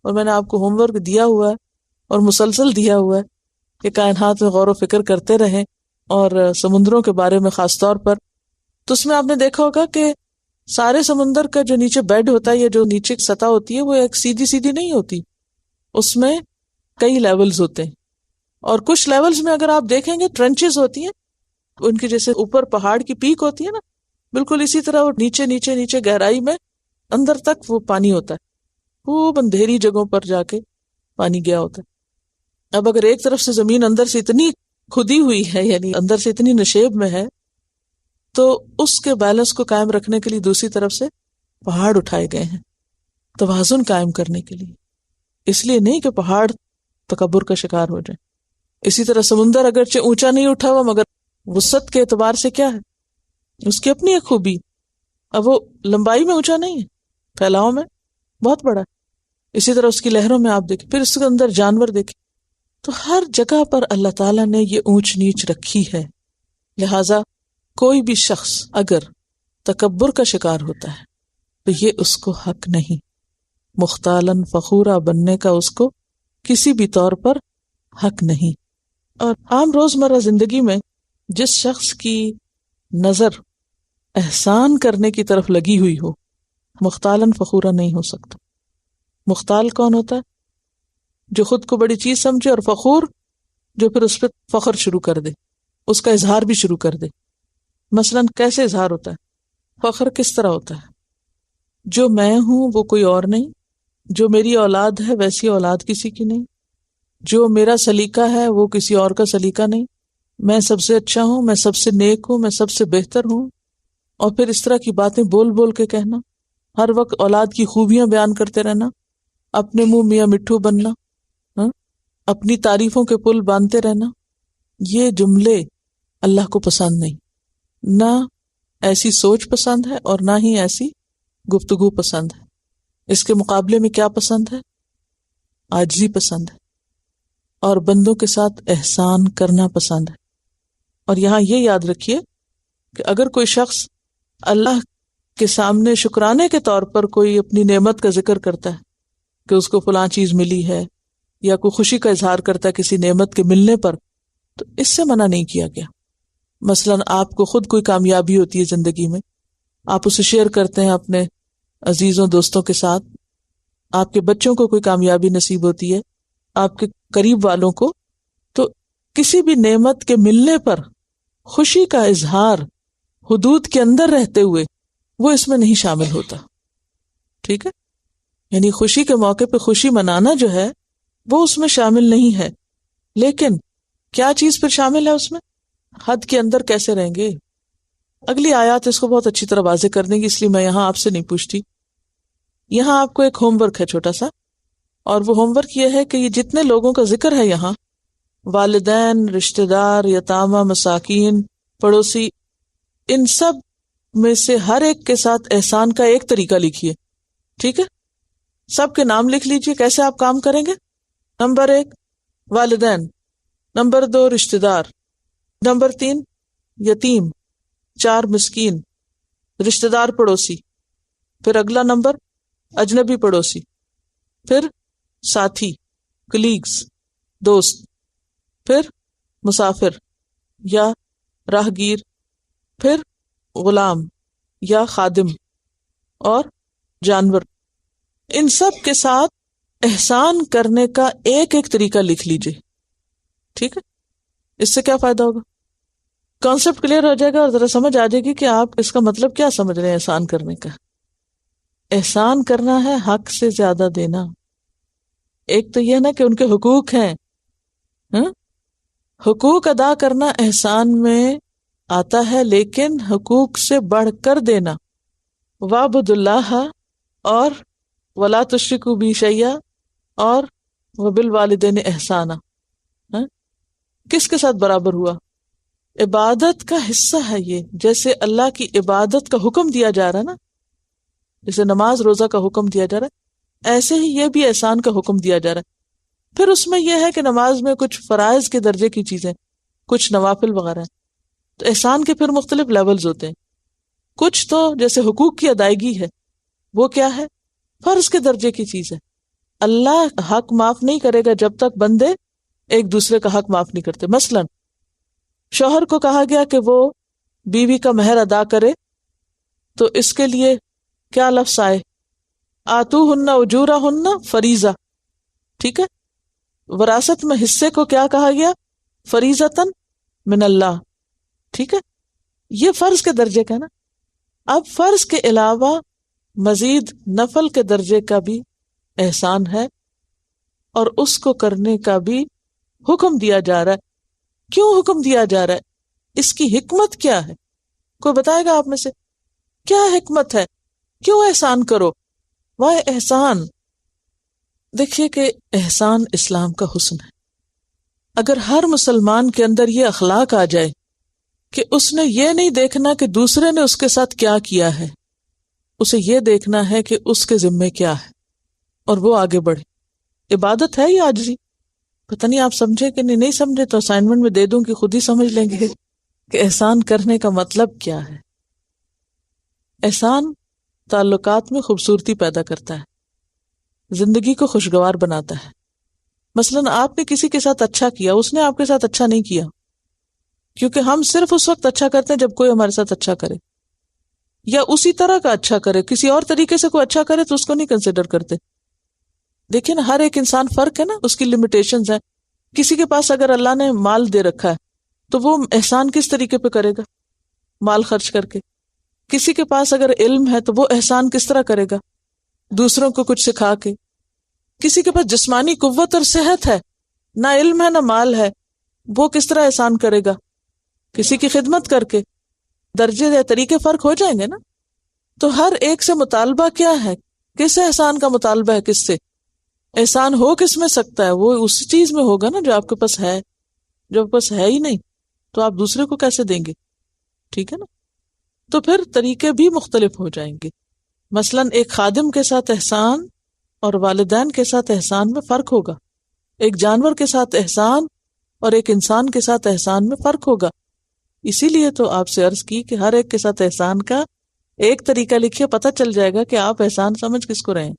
اور میں نے آپ کو ہوم ورک دیا ہوا ہے اور مسلسل دیا ہوا ہے کہ کائنات میں غور و فکر کرتے رہیں، اور سمندروں کے بارے میں خاص طور پر، تو اس میں آپ نے دیکھا ہوگا کہ سارے سمندر کا جو نیچے بیڈ ہوتا ہے یا جو نیچے کی سطح ہوتی ہے وہ ایک سیدھی سیدھی نہیں ہوتی. اس میں کئی لیولز ہوتے ہیں، اور کچھ لیولز میں اگر آپ دیکھیں گے ٹرنچز ہوتی ہیں، ان کی جیسے اوپر پہاڑ کی پیک ہوتی ہے نا، بالکل اسی طرح وہ نیچے نیچے نیچے گہرائی میں اندر تک وہ پانی ہوتا ہے. خوب اندھیری جگہوں پر جا کے پانی گیا ہوتا ہے. اب اگر ایک طرف سے زمین اندر سے اتنی کھدی ہوئی ہے، یعنی اندر سے اتنی نشیب میں ہے، تو اس کے بیلنس کو قائم رکھنے کے لیے دوسری طرف سے پہاڑ اٹھائے گئے ہیں توازن قائم کرنے کے لیے. اس لیے نہیں کہ پہاڑ تکبر کا شکار ہو جائے. اسی طرح سمندر اگرچہ اونچا نہیں اٹھا ہوا، مگر وسعت کے اعتبار سے کیا ہے؟ اس کی اپنی ایک خوبی. اب وہ لمبائی میں اونچا نہیں ہے، پھیلاؤ میں بہت بڑا ہے. اسی طرح اس کی لہروں میں آپ دیکھیں، پھر اس کے اندر جانور دیکھیں، تو ہر جگہ پر اللہ تعالیٰ نے یہ اونچ نیچ رکھی ہے، لہذا کوئی بھی شخص اگر تکبر کا شکار ہوتا ہے تو یہ اس کو حق نہیں، مختالاً فخورا بننے کا اس کو کسی بھی طور پر حق نہیں۔ اور عام روزمرہ زندگی میں جس شخص کی نظر احسان کرنے کی طرف لگی ہوئی ہو، مختالاً فخورا نہیں ہو سکتا۔ مختال کون ہوتا ہے؟ جو خود کو بڑی چیز سمجھے، اور فخور جو پھر اس پہ فخر شروع کر دے، اس کا اظہار بھی شروع کر دے۔ مثلاً کیسے اظہار ہوتا ہے؟ فخر کس طرح ہوتا ہے؟ جو میں ہوں وہ کوئی اور نہیں، جو میری اولاد ہے ویسی اولاد کسی کی نہیں، جو میرا سلیقہ ہے وہ کسی اور کا سلیقہ نہیں، میں سب سے اچھا ہوں، میں سب سے نیک ہوں، میں سب سے بہتر ہوں، اور پھر اس طرح کی باتیں بول بول کے کہنا، ہر وقت اولاد کی خوبیاں بیان کرتے رہنا، اپنے منہ میاں مٹھو بننا، اپنی تعریفوں کے پل باندھتے رہنا، یہ جملے اللہ کو پسند نہیں، نہ ایسی سوچ پسند ہے اور نہ ہی ایسی گفتگو پسند ہے۔ اس کے مقابلے میں کیا پسند ہے؟ عاجزی پسند ہے، اور بندوں کے ساتھ احسان کرنا پسند ہے۔ اور یہاں یہ یاد رکھیے کہ اگر کوئی شخص اللہ کے سامنے شکرانے کے طور پر کوئی اپنی نعمت کا ذکر کرتا ہے کہ اس کو فلاں چیز ملی ہے، یا کوئی خوشی کا اظہار کرتا ہے کسی نعمت کے ملنے پر، تو اس سے منع نہیں کیا گیا۔ مثلاً آپ کو خود کوئی کامیابی ہوتی ہے زندگی میں، آپ اسے شیئر کرتے ہیں اپنے عزیزوں دوستوں کے ساتھ، آپ کے بچوں کو کوئی کامیابی نصیب ہوتی ہے، آپ کے قریب والوں کو، تو کسی بھی نعمت کے ملنے پر خوشی کا اظہار حدود کے اندر رہتے ہوئے وہ اس میں نہیں شامل ہوتا۔ ٹھیک ہے؟ یعنی خوشی کے موقع پہ خوشی منانا جو ہے وہ اس میں شامل نہیں ہے، لیکن کیا چیز پھر شامل ہے اس میں؟ حد کے اندر کیسے رہیں گے؟ اگلی آیات اس کو بہت اچھی طرح واضح کر دیں گی، اس لیے میں یہاں آپ سے نہیں پوچھتی۔ یہاں آپ کو ایک ہوم ورک ہے چھوٹا سا، اور وہ ہوم ورک یہ ہے کہ یہ جتنے لوگوں کا ذکر ہے یہاں، والدین، رشتہ دار، یتامہ، مساکین، پڑوسی، ان سب میں سے ہر ایک کے ساتھ احسان کا ایک طریقہ لکھیے۔ ٹھیک ہے؟ سب کے نام لکھ لیجئے۔ کیسے آپ کام کریں گے؟ نمبر 1 والدین، نمبر 2 رشتہ دار، نمبر 3 یتیم، 4 مسکین، رشتہ دار پڑوسی، پھر اگلا نمبر اجنبی پڑوسی، پھر ساتھی، کلیگز، دوست، پھر مسافر یا راہگیر، پھر غلام یا خادم، اور جانور۔ ان سب کے ساتھ احسان کرنے کا ایک ایک طریقہ لکھ لیجئے۔ ٹھیک ہے؟ اس سے کیا فائدہ ہوگا؟ کانسیپٹ کلیئر ہو جائے گا، اور ذرا سمجھ آ جائے گی کہ آپ اس کا مطلب کیا سمجھ رہے ہیں احسان کرنے کا۔ احسان کرنا ہے حق سے زیادہ دینا۔ ایک تو یہ نا کہ ان کے حقوق ہیں، حقوق ادا کرنا احسان میں آتا ہے، لیکن حقوق سے بڑھ کر دینا۔ وَاعْبُدُوا اللَّهَ اور وَلَا تُشْرِكُوا بِهِ شَيْئًا اور وَبِالْوَالِدَيْنِ إِحْسَانًا، کس کے ساتھ برابر ہوا؟ عبادت کا حصہ ہے یہ، جیسے اللہ کی عبادت کا حکم دیا جا رہا ہے نا، جیسے نماز روزہ کا حکم دیا جا رہا ہے، ایسے ہی یہ بھی احسان کا حکم دیا جا رہا ہے۔ پھر اس میں یہ ہے کہ نماز میں کچھ فرائض کے درجے کی چیزیں، کچھ نوافل وغیرہ ہیں، تو احسان کے پھر مختلف لیولز ہوتے ہیں۔ کچھ تو جیسے حقوق کی ادائیگی ہے، وہ کیا ہے؟ فرض کے درجے کی چیز ہے۔ اللہ حق معاف نہیں کرے گا جب تک بندے ایک دوسرے کا حق معاف نہیں کرتے۔ مثلا شوہر کو کہا گیا کہ وہ بیوی کا مہر ادا کرے، تو اس کے لیے کیا لفظ آئے؟ آتوہن اجورہن فریضہ۔ ٹھیک ہے؟ وراثت میں حصے کو کیا کہا گیا؟ فریضۃً من اللہ۔ ٹھیک ہے؟ یہ فرض کے درجے کا نا۔ اب فرض کے علاوہ مزید نفل کے درجے کا بھی احسان ہے، اور اس کو کرنے کا بھی حکم دیا جا رہا ہے۔ کیوں حکم دیا جا رہا ہے؟ اس کی حکمت کیا ہے؟ کوئی بتائے گا آپ میں سے؟ کیا حکمت ہے؟ کیوں احسان کرو؟ وہ احسان، دیکھیے کہ احسان اسلام کا حسن ہے۔ اگر ہر مسلمان کے اندر یہ اخلاق آ جائے کہ اس نے یہ نہیں دیکھنا کہ دوسرے نے اس کے ساتھ کیا کیا ہے، اسے یہ دیکھنا ہے کہ اس کے ذمے کیا ہے، اور وہ آگے بڑھے۔ عبادت ہے یہ عاجزی، پتہ نہیں آپ سمجھے کہ نہیں سمجھے تو اسائنمنٹ میں دے دوں کہ خود ہی سمجھ لیں گے کہ احسان کرنے کا مطلب کیا ہے. احسان تعلقات میں خوبصورتی پیدا کرتا ہے، زندگی کو خوشگوار بناتا ہے. مثلاً آپ نے کسی کے ساتھ اچھا کیا، اس نے آپ کے ساتھ اچھا نہیں کیا، کیونکہ ہم صرف اس وقت اچھا کرتے ہیں جب کوئی ہمارے ساتھ اچھا کرے، یا اسی طرح کا اچھا کرے. کسی اور طریقے سے کوئی اچھا کرے تو اس کو نہیں کنسیڈر کرتے. دیکھیں نا، ہر ایک انسان فرق ہے نا، اس کی لمیٹیشنز ہیں. کسی کے پاس اگر اللہ نے مال دے رکھا ہے تو وہ احسان کس طریقے پہ کرے گا؟ مال خرچ کر کے. کسی کے پاس اگر علم ہے تو وہ احسان کس طرح کرے گا؟ دوسروں کو کچھ سکھا کے. کسی کے پاس جسمانی قوت اور صحت ہے، نہ علم ہے نہ مال ہے، وہ کس طرح احسان کرے گا؟ کسی کی خدمت کر کے. درجے یا طریقے فرق ہو جائیں گے نا. تو ہر ایک سے مطالبہ کیا ہے؟ کس احسان کا مطالبہ ہے؟ کس سے احسان ہو کس میں سکتا ہے؟ وہ اسی چیز میں ہوگا نا جو آپ کے پاس ہے. جو آپ کے پاس ہے ہی نہیں تو آپ دوسرے کو کیسے دیں گے؟ ٹھیک ہے نا. تو پھر طریقے بھی مختلف ہو جائیں گے. مثلاً ایک خادم کے ساتھ احسان اور والدین کے ساتھ احسان میں فرق ہوگا. ایک جانور کے ساتھ احسان اور ایک انسان کے ساتھ احسان میں فرق ہوگا. اسی لیے تو آپ سے عرض کی کہ ہر ایک کے ساتھ احسان کا ایک طریقہ لکھیے، پتہ چل جائے گا کہ آپ احسان سمجھ کس کو رہے ہیں.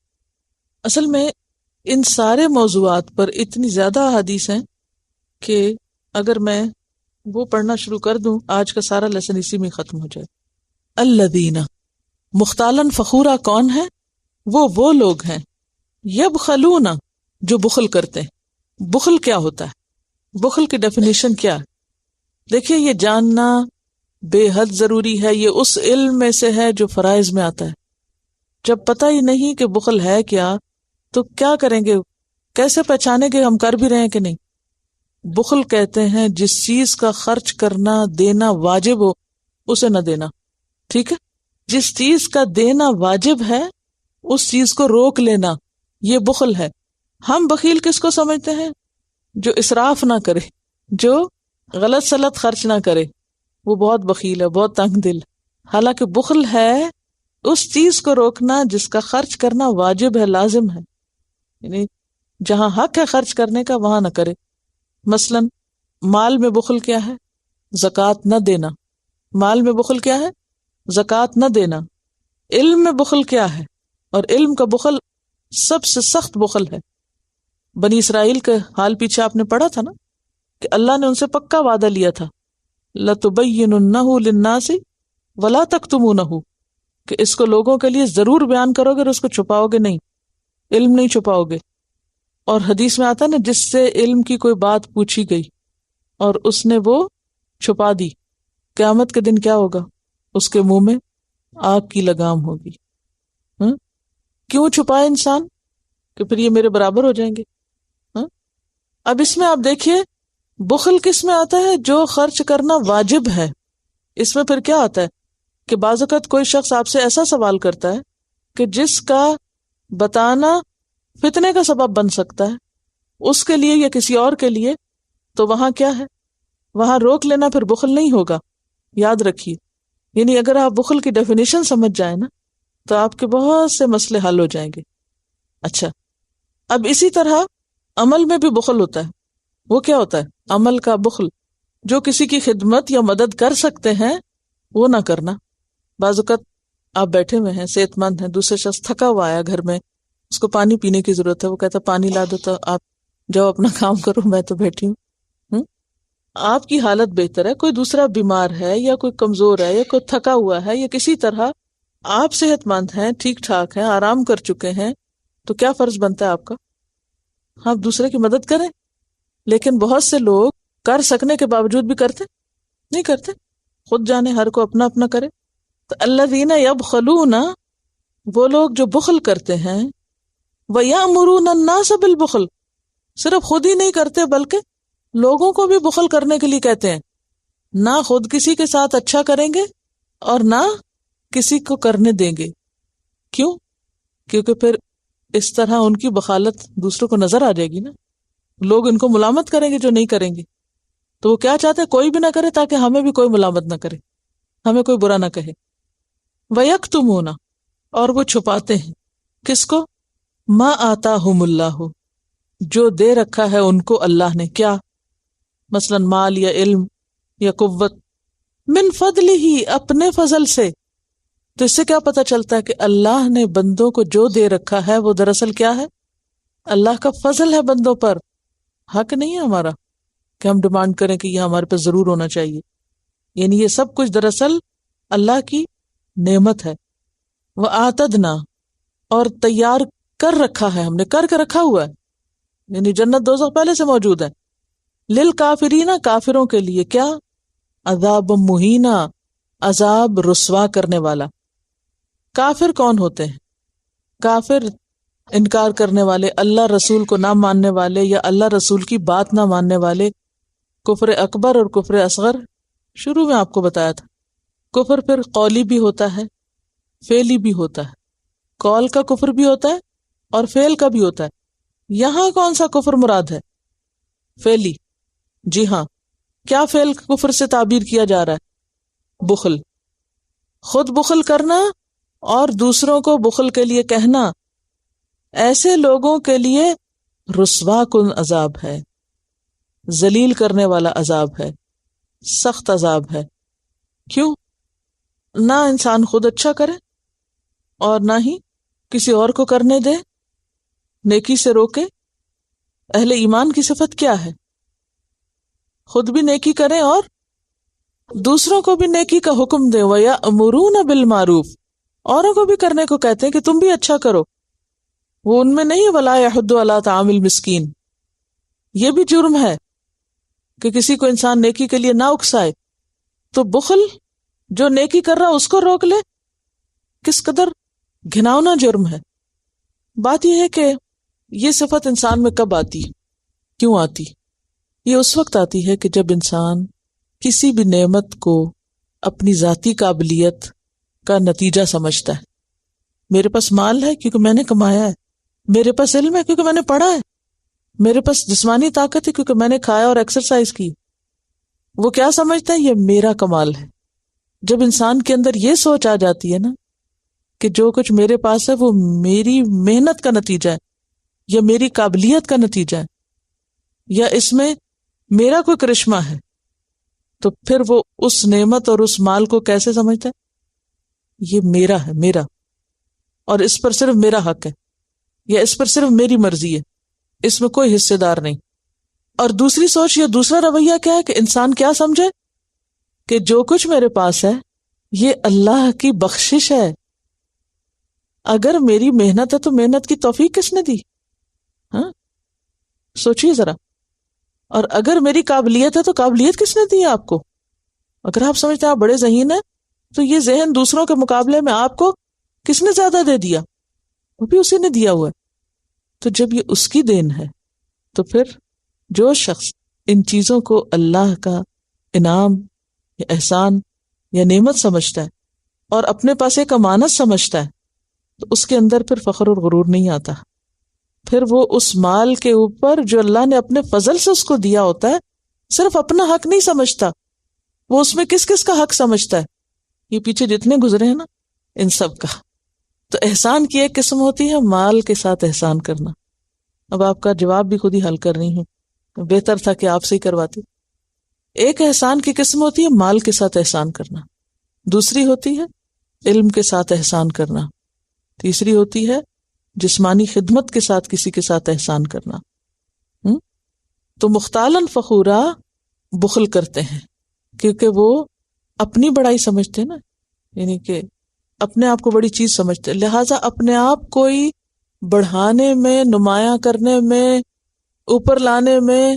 اصل میں ان سارے موضوعات پر اتنی زیادہ احادیث ہیں کہ اگر میں وہ پڑھنا شروع کر دوں آج کا سارا لیسن اسی میں ختم ہو جائے. الذین مختالن فخورا کون ہے؟ وہ لوگ ہیں یبخلون جو بخل کرتے ہیں. بخل کیا ہوتا ہے؟ بخل کی ڈیفینیشن کیا ہے؟ دیکھیے، یہ جاننا بے حد ضروری ہے. یہ اس علم میں سے ہے جو فرائض میں آتا ہے. جب پتہ ہی نہیں کہ بخل ہے کیا تو کیا کریں گے؟ کیسے پہچانیں گے ہم کر بھی رہے ہیں کہ نہیں؟ بخل کہتے ہیں جس چیز کا خرچ کرنا دینا واجب ہو اسے نہ دینا. ٹھیک ہے، جس چیز کا دینا واجب ہے اس چیز کو روک لینا، یہ بخل ہے. ہم بخیل کس کو سمجھتے ہیں؟ جو اسراف نہ کرے، جو غلط سلط خرچ نہ کرے، وہ بہت بخیل ہے، بہت تنگ دل. حالانکہ بخل ہے اس چیز کو روکنا جس کا خرچ کرنا واجب ہے، لازم ہے. یعنی جہاں حق ہے خرچ کرنے کا وہاں نہ کرے. مثلاً مال میں بخل کیا ہے؟ زکوٰۃ نہ دینا. مال میں بخل کیا ہے؟ زکوٰۃ نہ دینا. علم میں بخل کیا ہے؟ اور علم کا بخل سب سے سخت بخل ہے. بنی اسرائیل کے حال پیچھے آپ نے پڑھا تھا نا کہ اللہ نے ان سے پکا وعدہ لیا تھا، لَتُبَيِّنُنَّهُ لِلنَّاسِ وَلَا تَكْتُمُونَهُ، کہ اس کو لوگوں کے لیے ضرور بیان کرو گے اور اس کو چھپاؤ گے نہیں، علم نہیں چھپاؤ گے. اور حدیث میں آتا نا، جس سے علم کی کوئی بات پوچھی گئی اور اس نے وہ چھپا دی، قیامت کے دن کیا ہوگا؟ اس کے منہ میں آگ کی لگام ہوگی. کیوں چھپائے انسان؟ کہ پھر یہ میرے برابر ہو جائیں گے. اب اس میں آپ دیکھیے بخل کس میں آتا ہے؟ جو خرچ کرنا واجب ہے. اس میں پھر کیا آتا ہے کہ بعض اوقات کوئی شخص آپ سے ایسا سوال کرتا ہے کہ جس کا بتانا فتنے کا سبب بن سکتا ہے اس کے لیے یا کسی اور کے لیے، تو وہاں کیا ہے؟ وہاں روک لینا پھر بخل نہیں ہوگا. یاد رکھیے، یعنی اگر آپ بخل کی ڈیفینیشن سمجھ جائیں نا تو آپ کے بہت سے مسئلے حل ہو جائیں گے. اچھا، اب اسی طرح عمل میں بھی بخل ہوتا ہے. وہ کیا ہوتا ہے؟ عمل کا بخل. جو کسی کی خدمت یا مدد کر سکتے ہیں وہ نہ کرنا. بعض اوقات آپ بیٹھے ہوئے ہیں، صحت مند ہیں، دوسرے شخص تھکا ہوا آیا گھر میں، اس کو پانی پینے کی ضرورت ہے، وہ کہتا پانی لا دو، تو آپ جاؤ اپنا کام کرو، میں تو بیٹھی ہوں. آپ کی حالت بہتر ہے، کوئی دوسرا بیمار ہے یا کوئی کمزور ہے یا کوئی تھکا ہوا ہے یا کسی طرح آپ صحت مند ہیں، ٹھیک ٹھاک ہیں، آرام کر چکے ہیں، تو کیا فرض بنتا ہے آپ کا؟ آپ دوسرے کی مدد کریں. لیکن بہت سے لوگ کر سکنے کے باوجود بھی کرتے نہیں کرتے. خود جانے، ہر کو اپنا اپنا کرے. تو الذین یبخلون، وہ لوگ جو بخل کرتے ہیں، وَيَأْمُرُونَ النَّاسَ بِالْبُخْلِ، صرف خود ہی نہیں کرتے بلکہ لوگوں کو بھی بخل کرنے کے لیے کہتے ہیں. نہ خود کسی کے ساتھ اچھا کریں گے اور نہ کسی کو کرنے دیں گے. کیوں؟ کیونکہ پھر اس طرح ان کی بخالت دوسروں کو نظر آ جائے گی نا. لوگ ان کو ملامت کریں گے جو نہیں کریں گے. تو وہ کیا چاہتے ہیں؟ کوئی بھی نہ کرے تاکہ ہمیں بھی کوئی ملامت نہ کرے، ہمیں کوئی برا نہ کہے. وَيَكْتُمُونَ، اور وہ چھپاتے ہیں کس کو؟ مَا آتَاهُمُ اللَّهُ، جو دے رکھا ہے ان کو اللہ نے، کیا مثلا مال یا علم یا قوت، من فضل ہی اپنے فضل سے. تو اس سے کیا پتہ چلتا ہے کہ اللہ نے بندوں کو جو دے رکھا ہے وہ دراصل کیا ہے؟ اللہ کا فضل ہے بندوں پر، حق نہیں ہے ہمارا کہ ہم ڈیمانڈ کریں کہ یہ ہمارے پہ ضرور ہونا چاہیے. یعنی یہ سب کچھ دراصل اللہ کی نعمت ہے. وَآتَدْنَا، اور تیار کر رکھا ہے، ہم نے کر کے رکھا ہوا ہے، یعنی جنت دوزخ پہلے سے موجود ہے. للکافرین، کافروں کے لیے کیا؟ عذاب مہینہ، عذاب رسوا کرنے والا. کافر کون ہوتے ہیں؟ کافر انکار کرنے والے، اللہ رسول کو نہ ماننے والے یا اللہ رسول کی بات نہ ماننے والے. کفر اکبر اور کفر اصغر شروع میں آپ کو بتایا تھا. کفر پھر قولی بھی ہوتا ہے، فعلی بھی ہوتا ہے. قول کا کفر بھی ہوتا ہے اور فعل کا بھی ہوتا ہے. یہاں کون سا کفر مراد ہے؟ فعلی. جی ہاں. کیا فعل کفر سے تعبیر کیا جا رہا ہے؟ بخل. خود بخل کرنا اور دوسروں کو بخل کے لیے کہنا، ایسے لوگوں کے لیے رسوا کن عذاب ہے، ذلیل کرنے والا عذاب ہے، سخت عذاب ہے. کیوں؟ نہ انسان خود اچھا کرے اور نہ ہی کسی اور کو کرنے دے، نیکی سے روکے. اہل ایمان کی صفت کیا ہے؟ خود بھی نیکی کریں اور دوسروں کو بھی نیکی کا حکم دیں. وَيَأْمُرُونَ بِالْمَعْرُوفِ، اوروں کو بھی کرنے کو کہتے ہیں کہ تم بھی اچھا کرو. وہ ان میں نہیں وَلَا يَحُضُّ عَلَىٰ طَعَامِ الْمِسْكِينِ. یہ بھی جرم ہے کہ کسی کو انسان نیکی کے لیے نہ اکسائے. تو بخل جو نیکی کر رہا اس کو روک لے، کس قدر گھناؤنا جرم ہے. بات یہ ہے کہ یہ صفت انسان میں کب آتی، کیوں آتی؟ یہ اس وقت آتی ہے کہ جب انسان کسی بھی نعمت کو اپنی ذاتی قابلیت کا نتیجہ سمجھتا ہے. میرے پاس مال ہے کیونکہ میں نے کمایا ہے، میرے پاس علم ہے کیونکہ میں نے پڑھا ہے، میرے پاس جسمانی طاقت ہے کیونکہ میں نے کھایا اور ایکسرسائز کی. وہ کیا سمجھتا ہے؟ یہ میرا کمال ہے. جب انسان کے اندر یہ سوچ آ جاتی ہے نا کہ جو کچھ میرے پاس ہے وہ میری محنت کا نتیجہ ہے یا میری قابلیت کا نتیجہ ہے یا اس میں میرا کوئی کرشمہ ہے، تو پھر وہ اس نعمت اور اس مال کو کیسے سمجھتا ہے؟ یہ میرا ہے، میرا، اور اس پر صرف میرا حق ہے یا اس پر صرف میری مرضی ہے، اس میں کوئی حصے دار نہیں. اور دوسری سوچ یا دوسرا رویہ کیا ہے کہ انسان کیا سمجھے کہ جو کچھ میرے پاس ہے یہ اللہ کی بخشش ہے. اگر میری محنت ہے تو محنت کی توفیق کس نے دی؟ ہاں سوچیے ذرا. اور اگر میری قابلیت ہے تو قابلیت کس نے دی ہے آپ کو؟ اگر آپ سمجھتے ہیں آپ بڑے ذہین ہیں تو یہ ذہن دوسروں کے مقابلے میں آپ کو کس نے زیادہ دے دیا؟ وہ بھی اسی نے دیا ہوا ہے. تو جب یہ اس کی دین ہے تو پھر جو شخص ان چیزوں کو اللہ کا انعام یا احسان یا نعمت سمجھتا ہے اور اپنے پاس ایک امانت سمجھتا ہے تو اس کے اندر پھر فخر اور غرور نہیں آتا. پھر وہ اس مال کے اوپر جو اللہ نے اپنے فضل سے اس کو دیا ہوتا ہے صرف اپنا حق نہیں سمجھتا، وہ اس میں کس کس کا حق سمجھتا ہے. یہ پیچھے جتنے گزرے ہیں نا ان سب کا. تو احسان کی ایک قسم ہوتی ہے مال کے ساتھ احسان کرنا. اب آپ کا جواب بھی خود ہی حل کر رہی ہوں، بہتر تھا کہ آپ سے ہی کرواتی. ایک احسان کی قسم ہوتی ہے مال کے ساتھ احسان کرنا، دوسری ہوتی ہے علم کے ساتھ احسان کرنا، تیسری ہوتی ہے جسمانی خدمت کے ساتھ کسی کے ساتھ احسان کرنا. تو مختالن فخورا بخل کرتے ہیں کیونکہ وہ اپنی بڑائی سمجھتے ہیں نا، یعنی کہ اپنے آپ کو بڑی چیز سمجھتے ہیں، لہٰذا اپنے آپ کو ہی بڑھانے میں، نمایاں کرنے میں، اوپر لانے میں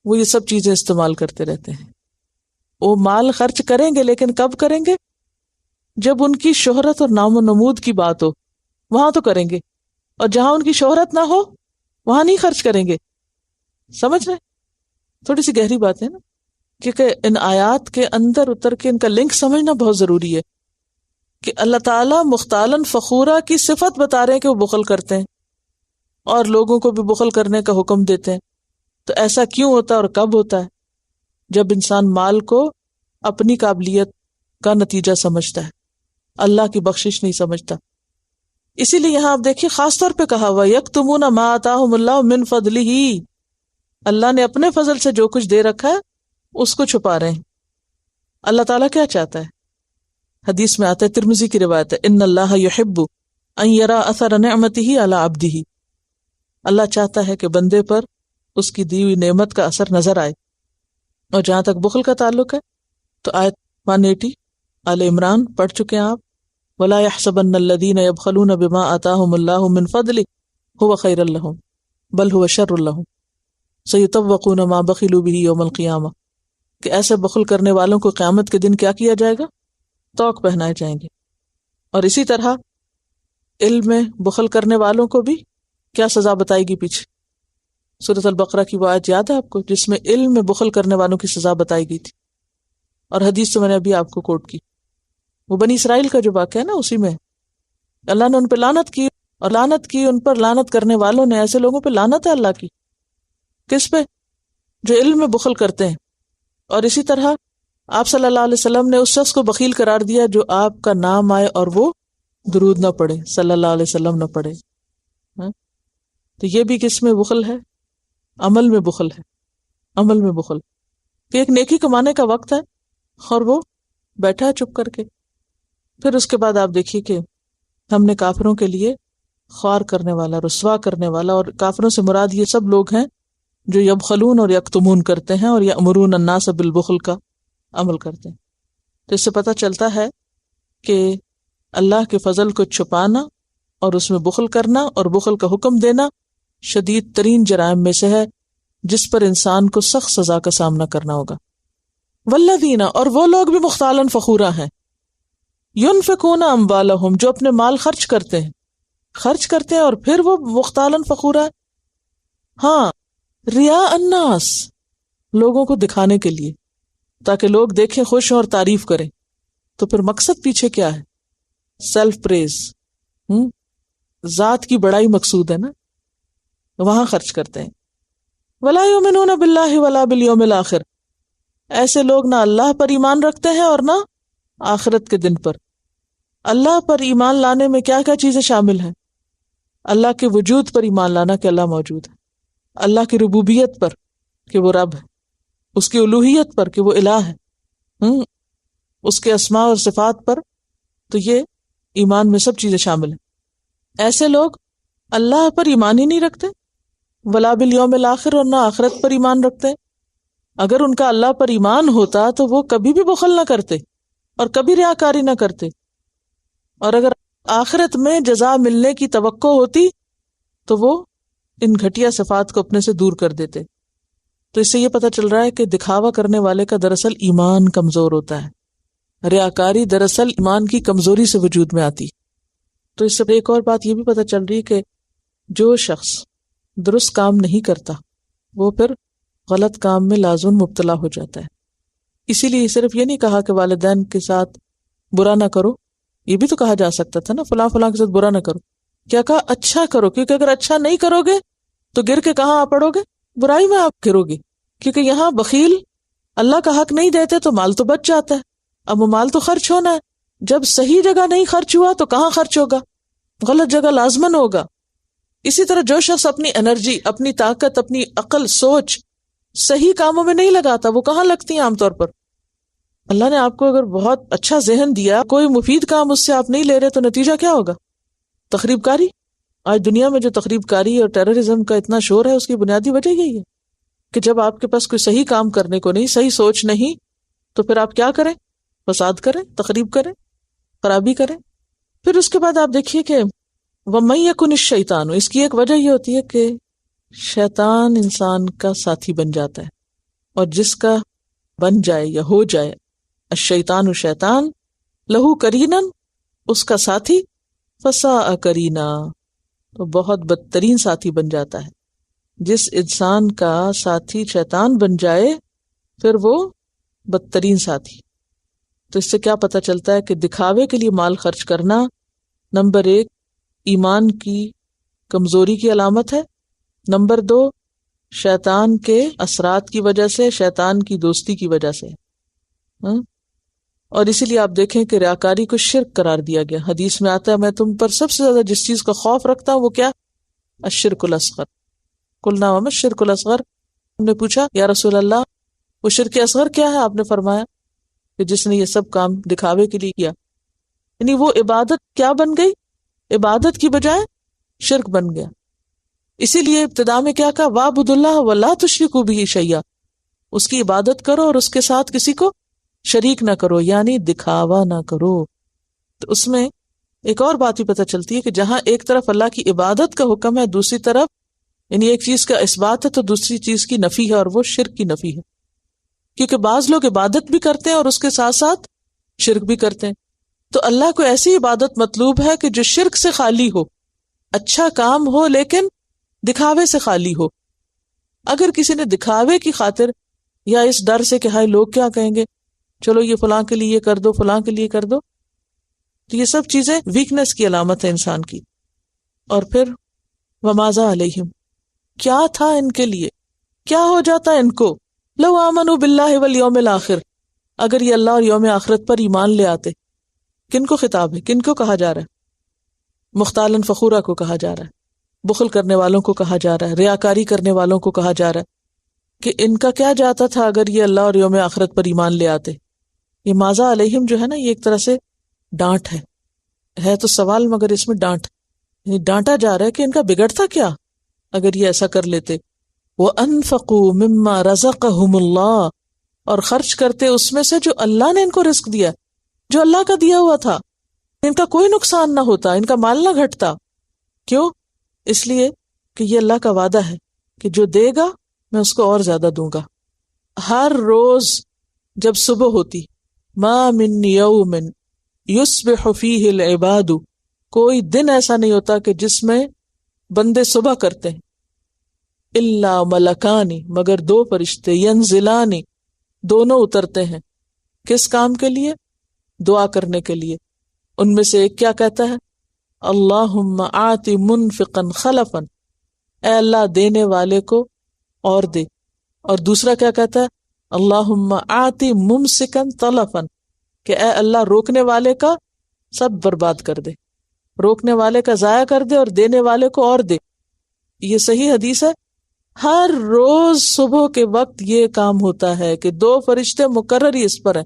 وہ یہ سب چیزیں استعمال کرتے رہتے ہیں. وہ مال خرچ کریں گے لیکن کب کریں گے؟ جب ان کی شہرت اور نام و نمود کی بات ہو وہاں تو کریں گے، اور جہاں ان کی شہرت نہ ہو وہاں نہیں خرچ کریں گے. سمجھ رہے؟ تھوڑی سی گہری بات ہے نا، کیونکہ ان آیات کے اندر اتر کے ان کا لنک سمجھنا بہت ضروری ہے کہ اللہ تعالیٰ مختالن فخورا کی صفت بتا رہے ہیں کہ وہ بخل کرتے ہیں اور لوگوں کو بھی بخل کرنے کا حکم دیتے ہیں. تو ایسا کیوں ہوتا ہے اور کب ہوتا ہے؟ جب انسان مال کو اپنی قابلیت کا نتیجہ سمجھتا ہے، اللہ کی بخشش نہیں سمجھتا. اسی لیے یہاں آپ دیکھیے خاص طور پہ کہا ہوا یکتمون ما آتاہم اللہ من فضلہ، اللہ نے اپنے فضل سے جو کچھ دے رکھا ہے اس کو چھپا رہے ہیں۔ اللہ تعالیٰ کیا چاہتا ہے؟ حدیث میں آتا ہے، ترمذی کی روایت ہے، ان اللہ یحب ان یرا اثر نعمتہ علی عبدہ، اللہ چاہتا ہے کہ بندے پر اس کی دی ہوئی نعمت کا اثر نظر آئے۔ اور جہاں تک بخل کا تعلق ہے تو آیت 180 آل عمران پڑھ چکے ہیں آپ، ولا يحسبن الذين يبخلون بما آتاهم الله من فضله هو خير لهم بل هو شر لهم سيطوقون ما بخلوا به يوم القيامة، کہ ایسے بخل کرنے والوں کو قیامت کے دن کیا کیا جائے گا؟ طوق پہنائے جائیں گے۔ اور اسی طرح علم میں بخل کرنے والوں کو بھی کیا سزا بتائے گی پیچھے؟ سورۃ البقرہ کی وہ آیت یاد ہے آپ کو جس میں علم میں بخل کرنے والوں کی سزا بتائی گئی تھی؟ اور حدیث تو میں نے ابھی آپ کو کوٹ کی، وہ بنی اسرائیل کا جو واقعہ ہے نا، اسی میں اللہ نے ان پہ لعنت کی، اور لعنت کی ان پر لعنت کرنے والوں نے، ایسے لوگوں پہ لعنت ہے اللہ کی۔ کس پہ؟ جو علم میں بخل کرتے ہیں۔ اور اسی طرح آپ صلی اللہ علیہ وسلم نے اس شخص کو بخیل قرار دیا جو آپ کا نام آئے اور وہ درود نہ پڑھے، صلی اللہ علیہ وسلم نہ پڑھے۔ تو یہ بھی کس میں بخل ہے؟ عمل میں بخل ہے، عمل میں بخل کہ ایک نیکی کمانے کا وقت ہے اور وہ بیٹھا ہے چپ کر کے۔ پھر اس کے بعد آپ دیکھیے کہ ہم نے کافروں کے لیے خوار کرنے والا، رسوا کرنے والا، اور کافروں سے مراد یہ سب لوگ ہیں جو یبخلون اور یکتمون کرتے ہیں اور یأمرون الناس بالبخل کا عمل کرتے ہیں۔ تو اس سے پتہ چلتا ہے کہ اللہ کے فضل کو چھپانا اور اس میں بخل کرنا اور بخل کا حکم دینا شدید ترین جرائم میں سے ہے، جس پر انسان کو سخت سزا کا سامنا کرنا ہوگا۔ والذین، اور وہ لوگ بھی مختالاً فخورا ہیں، ينفقون اموالهم، جو اپنے مال خرچ کرتے ہیں اور پھر وہ مختالاً فخورا ہے، ہاں، ریا الناس، لوگوں کو دکھانے کے لیے، تاکہ لوگ دیکھیں، خوش ہوں اور تعریف کریں۔ تو پھر مقصد پیچھے کیا ہے؟ سیلف پریز، ذات کی بڑائی مقصود ہے نا، وہاں خرچ کرتے ہیں۔ ولا یؤمنون باللہ ولا بالیوم الآخر، ایسے لوگ نہ اللہ پر ایمان رکھتے ہیں اور نہ آخرت کے دن پر۔ اللہ پر ایمان لانے میں کیا کیا چیزیں شامل ہیں؟ اللہ کے وجود پر ایمان لانا کہ اللہ موجود ہے، اللہ کی ربوبیت پر کہ وہ رب ہے، اس کی الوہیت پر کہ وہ الہ ہے، اس کے اسماء اور صفات پر، تو یہ ایمان میں سب چیزیں شامل ہیں۔ ایسے لوگ اللہ پر ایمان ہی نہیں رکھتے، ولا بالیوم الآخر، اور نہ آخرت پر ایمان رکھتے۔ اگر ان کا اللہ پر ایمان ہوتا تو وہ کبھی بھی بخل نہ کرتے اور کبھی ریاکاری نہ کرتے، اور اگر آخرت میں جزا ملنے کی توقع ہوتی تو وہ ان گھٹیا صفات کو اپنے سے دور کر دیتے۔ تو اس سے یہ پتہ چل رہا ہے کہ دکھاوا کرنے والے کا دراصل ایمان کمزور ہوتا ہے، ریاکاری دراصل ایمان کی کمزوری سے وجود میں آتی۔ تو اس سے ایک اور بات یہ بھی پتہ چل رہی ہے کہ جو شخص درست کام نہیں کرتا وہ پھر غلط کام میں لازم مبتلا ہو جاتا ہے۔ اسی لیے صرف یہ نہیں کہا کہ والدین کے ساتھ برا نہ کرو، یہ بھی تو کہا جا سکتا تھا نا، فلاں فلاں کے ساتھ برا نہ کرو۔ کیا کہا؟ اچھا کرو، کیونکہ اگر اچھا نہیں کرو گے تو گر کے کہاں آ پڑو گے؟ برائی میں آپ گرو گے، کیونکہ یہاں بخیل اللہ کا حق نہیں دیتے تو مال تو بچ جاتا ہے، اب وہ مال تو خرچ ہونا ہے، جب صحیح جگہ نہیں خرچ ہوا تو کہاں خرچ ہوگا؟ غلط جگہ لازماً ہوگا۔ اسی طرح جو شخص اپنی انرجی، اپنی طاقت، اپنی عقل، سوچ صحیح کاموں میں نہیں لگاتا، وہ کہاں لگتی ہیں عام طور پر؟ اللہ نے آپ کو اگر بہت اچھا ذہن دیا، کوئی مفید کام اس سے آپ نہیں لے رہے تو نتیجہ کیا ہوگا؟ تخریب کاری۔ آج دنیا میں جو تخریب کاری اور ٹیررزم کا اتنا شور ہے، اس کی بنیادی وجہ یہی ہے کہ جب آپ کے پاس کوئی صحیح کام کرنے کو نہیں، صحیح سوچ نہیں، تو پھر آپ کیا کریں؟ فساد کریں، تخریب کریں، خرابی کریں۔ پھر اس کے بعد آپ دیکھیے کہ وَمَن يَكُنِ الشَّيْطَانُ، اس کی ایک وجہ یہ ہوتی ہے کہ شیطان انسان کا ساتھی بن جاتا ہے، اور جس کا بن جائے یا ہو جائے الشیطان شیطان لہو قرینن، اس کا ساتھی فساء قرینا، تو بہت بدترین ساتھی بن جاتا ہے۔ جس انسان کا ساتھی شیطان بن جائے پھر وہ بدترین ساتھی۔ تو اس سے کیا پتہ چلتا ہے کہ دکھاوے کے لیے مال خرچ کرنا نمبر 1 ایمان کی کمزوری کی علامت ہے، نمبر 2 شیطان کے اثرات کی وجہ سے، شیطان کی دوستی کی وجہ سے۔ اور اسی لیے آپ دیکھیں کہ ریاکاری کو شرک قرار دیا گیا. حدیث میں آتا ہے میں تم پر سب سے زیادہ جس چیز کا خوف رکھتا ہوں وہ کیا؟ الشرک الاصغر. قلنا وما الشرک الاصغر. ہم نے پوچھا یا رسول اللہ وہ شرک اصغر کیا ہے؟ آپ نے فرمایا کہ جس نے یہ سب کام دکھاوے کے لیے کیا، یعنی وہ عبادت کیا بن گئی؟ عبادت کی بجائے شرک بن گیا. اسی لیے ابتدا میں کیا کہا؟ وَاعْبُدُوا اللَّهَ وَلَا تُشْرِكُوا بِهِ شَيْئًا. اس کی عبادت کرو اور اس کے ساتھ کسی کو شریک نہ کرو، یعنی دکھاوا نہ کرو. تو اس میں ایک اور بات بھی پتہ چلتی ہے کہ جہاں ایک طرف اللہ کی عبادت کا حکم ہے، دوسری طرف یعنی ایک چیز کا اثبات ہے تو دوسری چیز کی نفی ہے، اور وہ شرک کی نفی ہے. کیونکہ بعض لوگ عبادت بھی کرتے ہیں اور اس کے ساتھ ساتھ شرک بھی کرتے ہیں. تو اللہ کو ایسی عبادت مطلوب ہے کہ جو شرک سے خالی ہو، اچھا کام ہو لیکن دکھاوے سے خالی ہو. اگر کسی نے دکھاوے کی خاطر یا اس ڈر سے کہ ہائے لوگ کیا کہیں گے، چلو یہ فلاں کے لیے کر دو، فلاں کے لیے کر دو، تو یہ سب چیزیں ویکنس کی علامت ہے انسان کی. اور پھر وماذا علیہم، کیا تھا ان کے لیے، کیا ہو جاتا ان کو، لو آمنوا باللہ والیوم الآخر، اگر یہ اللہ اور یوم آخرت پر ایمان لے آتے. کن کو خطاب ہے؟ کن کو کہا جا رہا ہے؟ مختالاً فخورا کو کہا جا رہا ہے، بخل کرنے والوں کو کہا جا رہا ہے، ریاکاری کرنے والوں کو کہا جا رہا ہے کہ ان کا کیا جاتا تھا اگر یہ اللہ اور یوم آخرت پر ایمان لے آتے. یہ ماذا علیہم جو ہے نا، یہ ایک طرح سے ڈانٹ ہے تو سوال مگر اس میں ڈانٹ، یعنی ڈانٹا جا رہا ہے کہ ان کا بگڑتا کیا اگر یہ ایسا کر لیتے. وَأَنفَقُوا مِمَّا رَزَقَهُمُ اللَّهُ، اور خرچ کرتے اس میں سے جو اللہ نے ان کو رزق دیا، جو اللہ کا دیا ہوا تھا. ان کا کوئی نقصان نہ ہوتا، ان کا مال نہ گھٹتا. کیوں؟ اس لیے کہ یہ اللہ کا وعدہ ہے کہ جو دے گا میں اس کو اور زیادہ دوں گا. ہر روز جب صبح ہوتی، ما من یوم یصبح فیہ العباد، کوئی دن ایسا نہیں ہوتا کہ جس میں بندے صبح کرتے ہیں، الا ملکانی، مگر دو فرشتے، ینزلانی، دونوں اترتے ہیں. کس کام کے لیے؟ دعا کرنے کے لیے. ان میں سے ایک کیا کہتا ہے؟ اللہم آت منفقا خلفا، اے اللہ دینے والے کو اور دے. اور دوسرا کیا کہتا ہے؟ اللہم آت ممسکا تلفا، کہ اے اللہ روکنے والے کا سب برباد کر دے، روکنے والے کا ضائع کر دے اور دینے والے کو اور دے. یہ صحیح حدیث ہے. ہر روز صبح کے وقت یہ کام ہوتا ہے کہ دو فرشتے مقرر ہی اس پر ہیں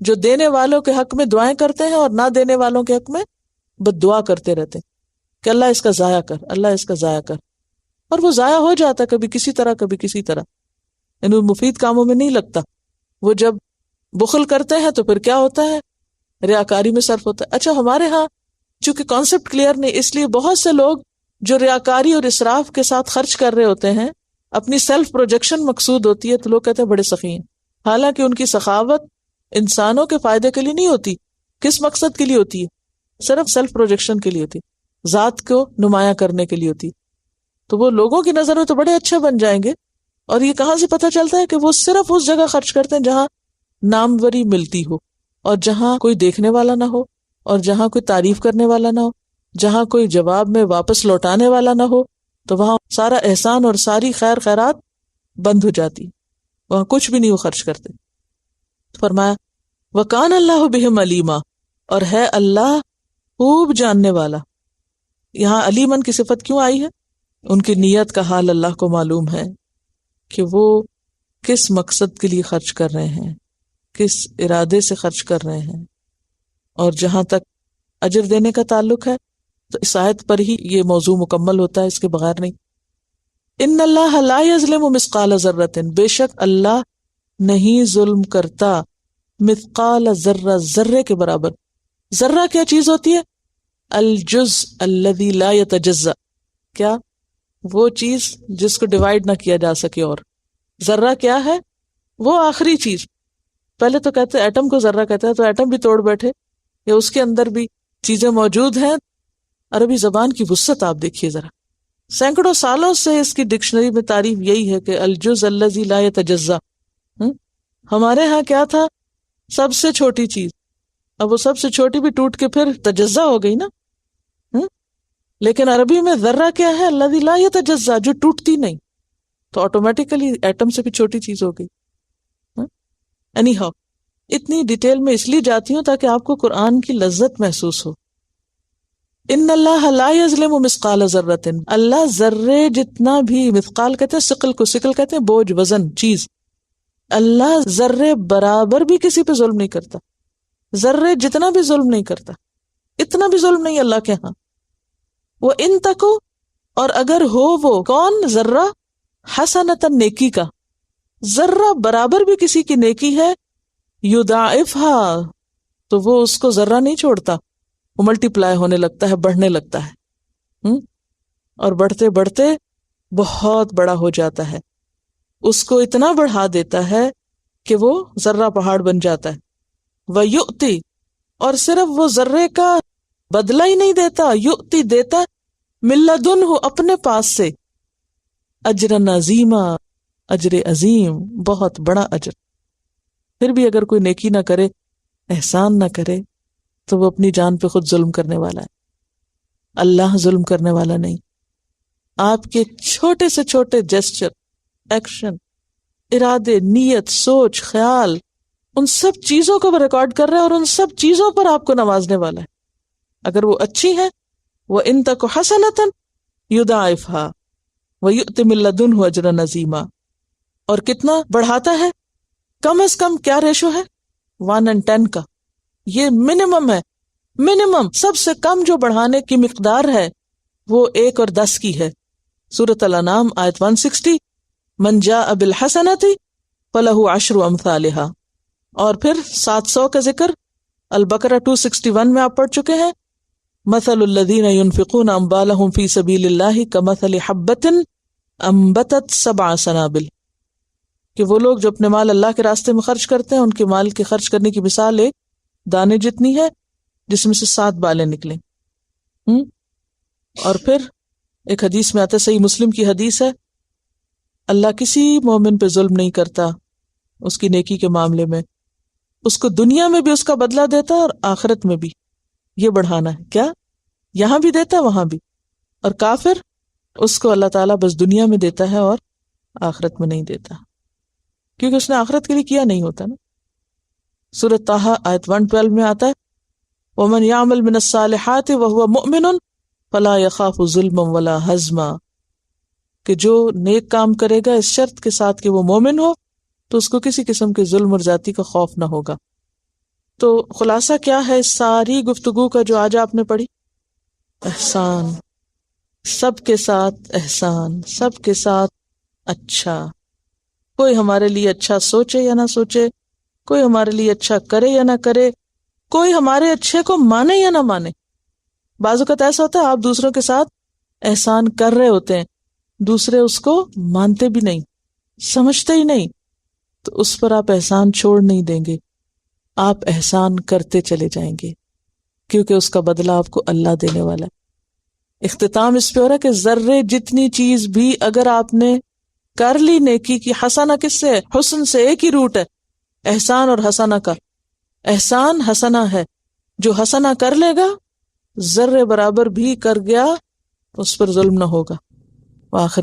جو دینے والوں کے حق میں دعائیں کرتے ہیں اور نہ دینے والوں کے حق میں بد دعا کرتے رہتے ہیں کہ اللہ اس کا ضائع کر، اللہ اس کا ضائع کر. اور وہ ضائع ہو جاتا ہے کبھی کسی طرح، کبھی کسی طرح، یعنی وہ مفید کاموں میں نہیں لگتا. وہ جب بخل کرتے ہیں تو پھر کیا ہوتا ہے؟ ریاکاری میں صرف ہوتا ہے. اچھا ہمارے ہاں چونکہ کانسیپٹ کلیئر نہیں، اس لیے بہت سے لوگ جو ریاکاری اور اسراف کے ساتھ خرچ کر رہے ہوتے ہیں، اپنی سیلف پروجیکشن مقصود ہوتی ہے تو لوگ کہتے ہیں بڑے سخی ہیں. حالانکہ ان کی سخاوت انسانوں کے فائدے کے لیے نہیں ہوتی. کس مقصد کے لیے ہوتی ہے؟ صرف سیلف پروجیکشن کے لیے ہوتی، ذات کو نمایاں کرنے کے لیے ہوتی. تو وہ لوگوں کی نظر میں تو بڑے اچھے بن جائیں گے. اور یہ کہاں سے پتہ چلتا ہے کہ وہ صرف اس جگہ خرچ کرتے ہیں جہاں ناموری ملتی ہو، اور جہاں کوئی دیکھنے والا نہ ہو، اور جہاں کوئی تعریف کرنے والا نہ ہو، جہاں کوئی جواب میں واپس لوٹانے والا نہ ہو. تو وہاں سارا احسان اور ساری خیر خیرات بند ہو جاتی، وہاں کچھ بھی نہیں وہ خرچ کرتے. فرمایا وَكَانَ اللَّهُ بِهِمْ عَلِيمًا، اور ہے اللہ خوب جاننے والا. یہاں علیمن کی صفت کیوں آئی ہے؟ ان کی نیت کا حال اللہ کو معلوم ہے کہ وہ کس مقصد کے لیے خرچ کر رہے ہیں، کس ارادے سے خرچ کر رہے ہیں. اور جہاں تک اجر دینے کا تعلق ہے تو اس آیت پر ہی یہ موضوع مکمل ہوتا ہے، اس کے بغیر نہیں. ان اللہ لا یظلم مثقال ذرۃ، بے شک اللہ نہیں ظلم کرتا مثقال ذرہ، ذرے کے برابر. ذرہ کیا چیز ہوتی ہے؟ الجزء الذی لا یتجزأ، کیا؟ وہ چیز جس کو ڈیوائیڈ نہ کیا جا سکے. اور ذرہ کیا ہے؟ وہ آخری چیز. پہلے تو کہتے ہیں ایٹم کو ذرہ کہتا ہے، تو ایٹم بھی توڑ بیٹھے یا اس کے اندر بھی چیزیں موجود ہیں. عربی زبان کی وسعت آپ دیکھیے ذرا، سینکڑوں سالوں سے اس کی ڈکشنری میں تعریف یہی ہے کہ الجزء الذی لا یتجزأ. ہمارے ہاں کیا تھا؟ سب سے چھوٹی چیز. اب وہ سب سے چھوٹی بھی ٹوٹ کے پھر تجزا ہو گئی نا. لیکن عربی میں ذرہ کیا ہے؟ الذی لا یتجزأ، جو ٹوٹتی نہیں. تو آٹومیٹیکلی ایٹم سے بھی چھوٹی چیز ہو گئی. اینی ہاؤ اتنی ڈیٹیل میں اس لیے جاتی ہوں تاکہ آپ کو قرآن کی لذت محسوس ہو. ان اللہ لا یظلم مثقال ذرۃ، اللہ ذرے جتنا بھی، مثقال کہتے ہیں ثقل کو، ثقل کہتے ہیں بوجھ، وزن، چیز، اللہ ذرے برابر بھی کسی پہ ظلم نہیں کرتا. ذرے جتنا بھی ظلم نہیں کرتا، اتنا بھی ظلم نہیں اللہ کے ہاں. وہ ان تکو، اور اگر ہو وہ کون ذرہ، حسنۃ نیکی کا، ذرہ برابر بھی کسی کی نیکی ہے، یضاعفھا، تو وہ اس کو ذرہ نہیں چھوڑتا، وہ ملٹی پلائی ہونے لگتا ہے، بڑھنے لگتا ہے، اور بڑھتے بڑھتے بہت بڑا ہو جاتا ہے. اس کو اتنا بڑھا دیتا ہے کہ وہ ذرہ پہاڑ بن جاتا ہے. وَيُؤْتِ، اور صرف وہ ذرے کا بدلہ ہی نہیں دیتا، یؤتی دیتا مِن لَدُنْهُ، اپنے پاس سے، اجرًا عظیما، اجر عظیم، بہت بڑا اجر. پھر بھی اگر کوئی نیکی نہ کرے، احسان نہ کرے، تو وہ اپنی جان پہ خود ظلم کرنے والا ہے. اللہ ظلم کرنے والا نہیں. آپ کے چھوٹے سے چھوٹے جیسچر، ایکشن، ارادے، نیت، سوچ، خیال، ان سب چیزوں کو وہ ریکارڈ کر رہا ہے اور ان سب چیزوں پر آپ کو نوازنے والا ہے. اگر وہ اچھی ہے، وہ ان تک حسنۃ یضاعفھا ویؤت من لدنہ اجرا عظیما. اور کتنا بڑھاتا ہے؟ کم از کم کیا ریشو ہے؟ 1:10 کا. یہ منیمم ہے، منیمم سب سے کم جو بڑھانے کی مقدار ہے وہ 1 اور 10 کی ہے. سورۃ الانعام آیت 160، من جاء بالحسنۃ فلہ 10 امثالھا. اور پھر 700 کا ذکر البقرہ 261 میں آپ پڑھ چکے ہیں. مثل الذین ينفقون اموالهم فی سبیل اللہ کمثل حبۃ انبتت 7 سنابل، کہ وہ لوگ جو اپنے مال اللہ کے راستے میں خرچ کرتے ہیں، ان کے مال کے خرچ کرنے کی مثال ایک دانے جتنی ہے جس میں سے 7 بالیں نکلیں. اور پھر ایک حدیث میں آتا ہے، صحیح مسلم کی حدیث ہے، اللہ کسی مومن پہ ظلم نہیں کرتا اس کی نیکی کے معاملے میں، اس کو دنیا میں بھی اس کا بدلہ دیتا اور آخرت میں بھی. یہ بڑھانا ہے کیا؟ یہاں بھی دیتا وہاں بھی. اور کافر، اس کو اللہ تعالیٰ بس دنیا میں دیتا ہے اور آخرت میں نہیں دیتا، کیونکہ اس نے آخرت کے لیے کیا نہیں ہوتا نا. سورۃ طٰہٰ آیت 112 میں آتا ہے، وَمَنْ يَعْمَلْ مِنَ الصَّالِحَاتِ وَهُوَ مُؤْمِنٌ فَلَا يَخَافُ ظُلْمًا وَلَا هَضْمًا، کہ جو نیک کام کرے گا اس شرط کے ساتھ کہ وہ مومن ہو تو اس کو کسی قسم کے ظلم اور زیادتی کا خوف نہ ہوگا. تو خلاصہ کیا ہے اس ساری گفتگو کا جو آج آپ نے پڑھی؟ احسان، سب کے ساتھ احسان، سب کے ساتھ اچھا. کوئی ہمارے لیے اچھا سوچے یا نہ سوچے، کوئی ہمارے لیے اچھا کرے یا نہ کرے، کوئی ہمارے اچھے کو مانے یا نہ مانے. بعض اوقات ایسا ہوتا ہے آپ دوسروں کے ساتھ احسان کر رہے ہوتے ہیں، دوسرے اس کو مانتے بھی نہیں، سمجھتے ہی نہیں، تو اس پر آپ احسان چھوڑ نہیں دیں گے، آپ احسان کرتے چلے جائیں گے، کیونکہ اس کا بدلہ آپ کو اللہ دینے والا ہے. اختتام اس پہ ہو رہا ہے کہ ذرے جتنی چیز بھی اگر آپ نے کر لی نیکی کی، حسنہ کس سے ہے؟ حسن سے. ایک ہی روٹ ہے احسان اور حسنہ کا. احسان حسنہ ہے، جو حسنہ کر لے گا، ذرے برابر بھی کر گیا، اس پر ظلم نہ ہوگا. وآخر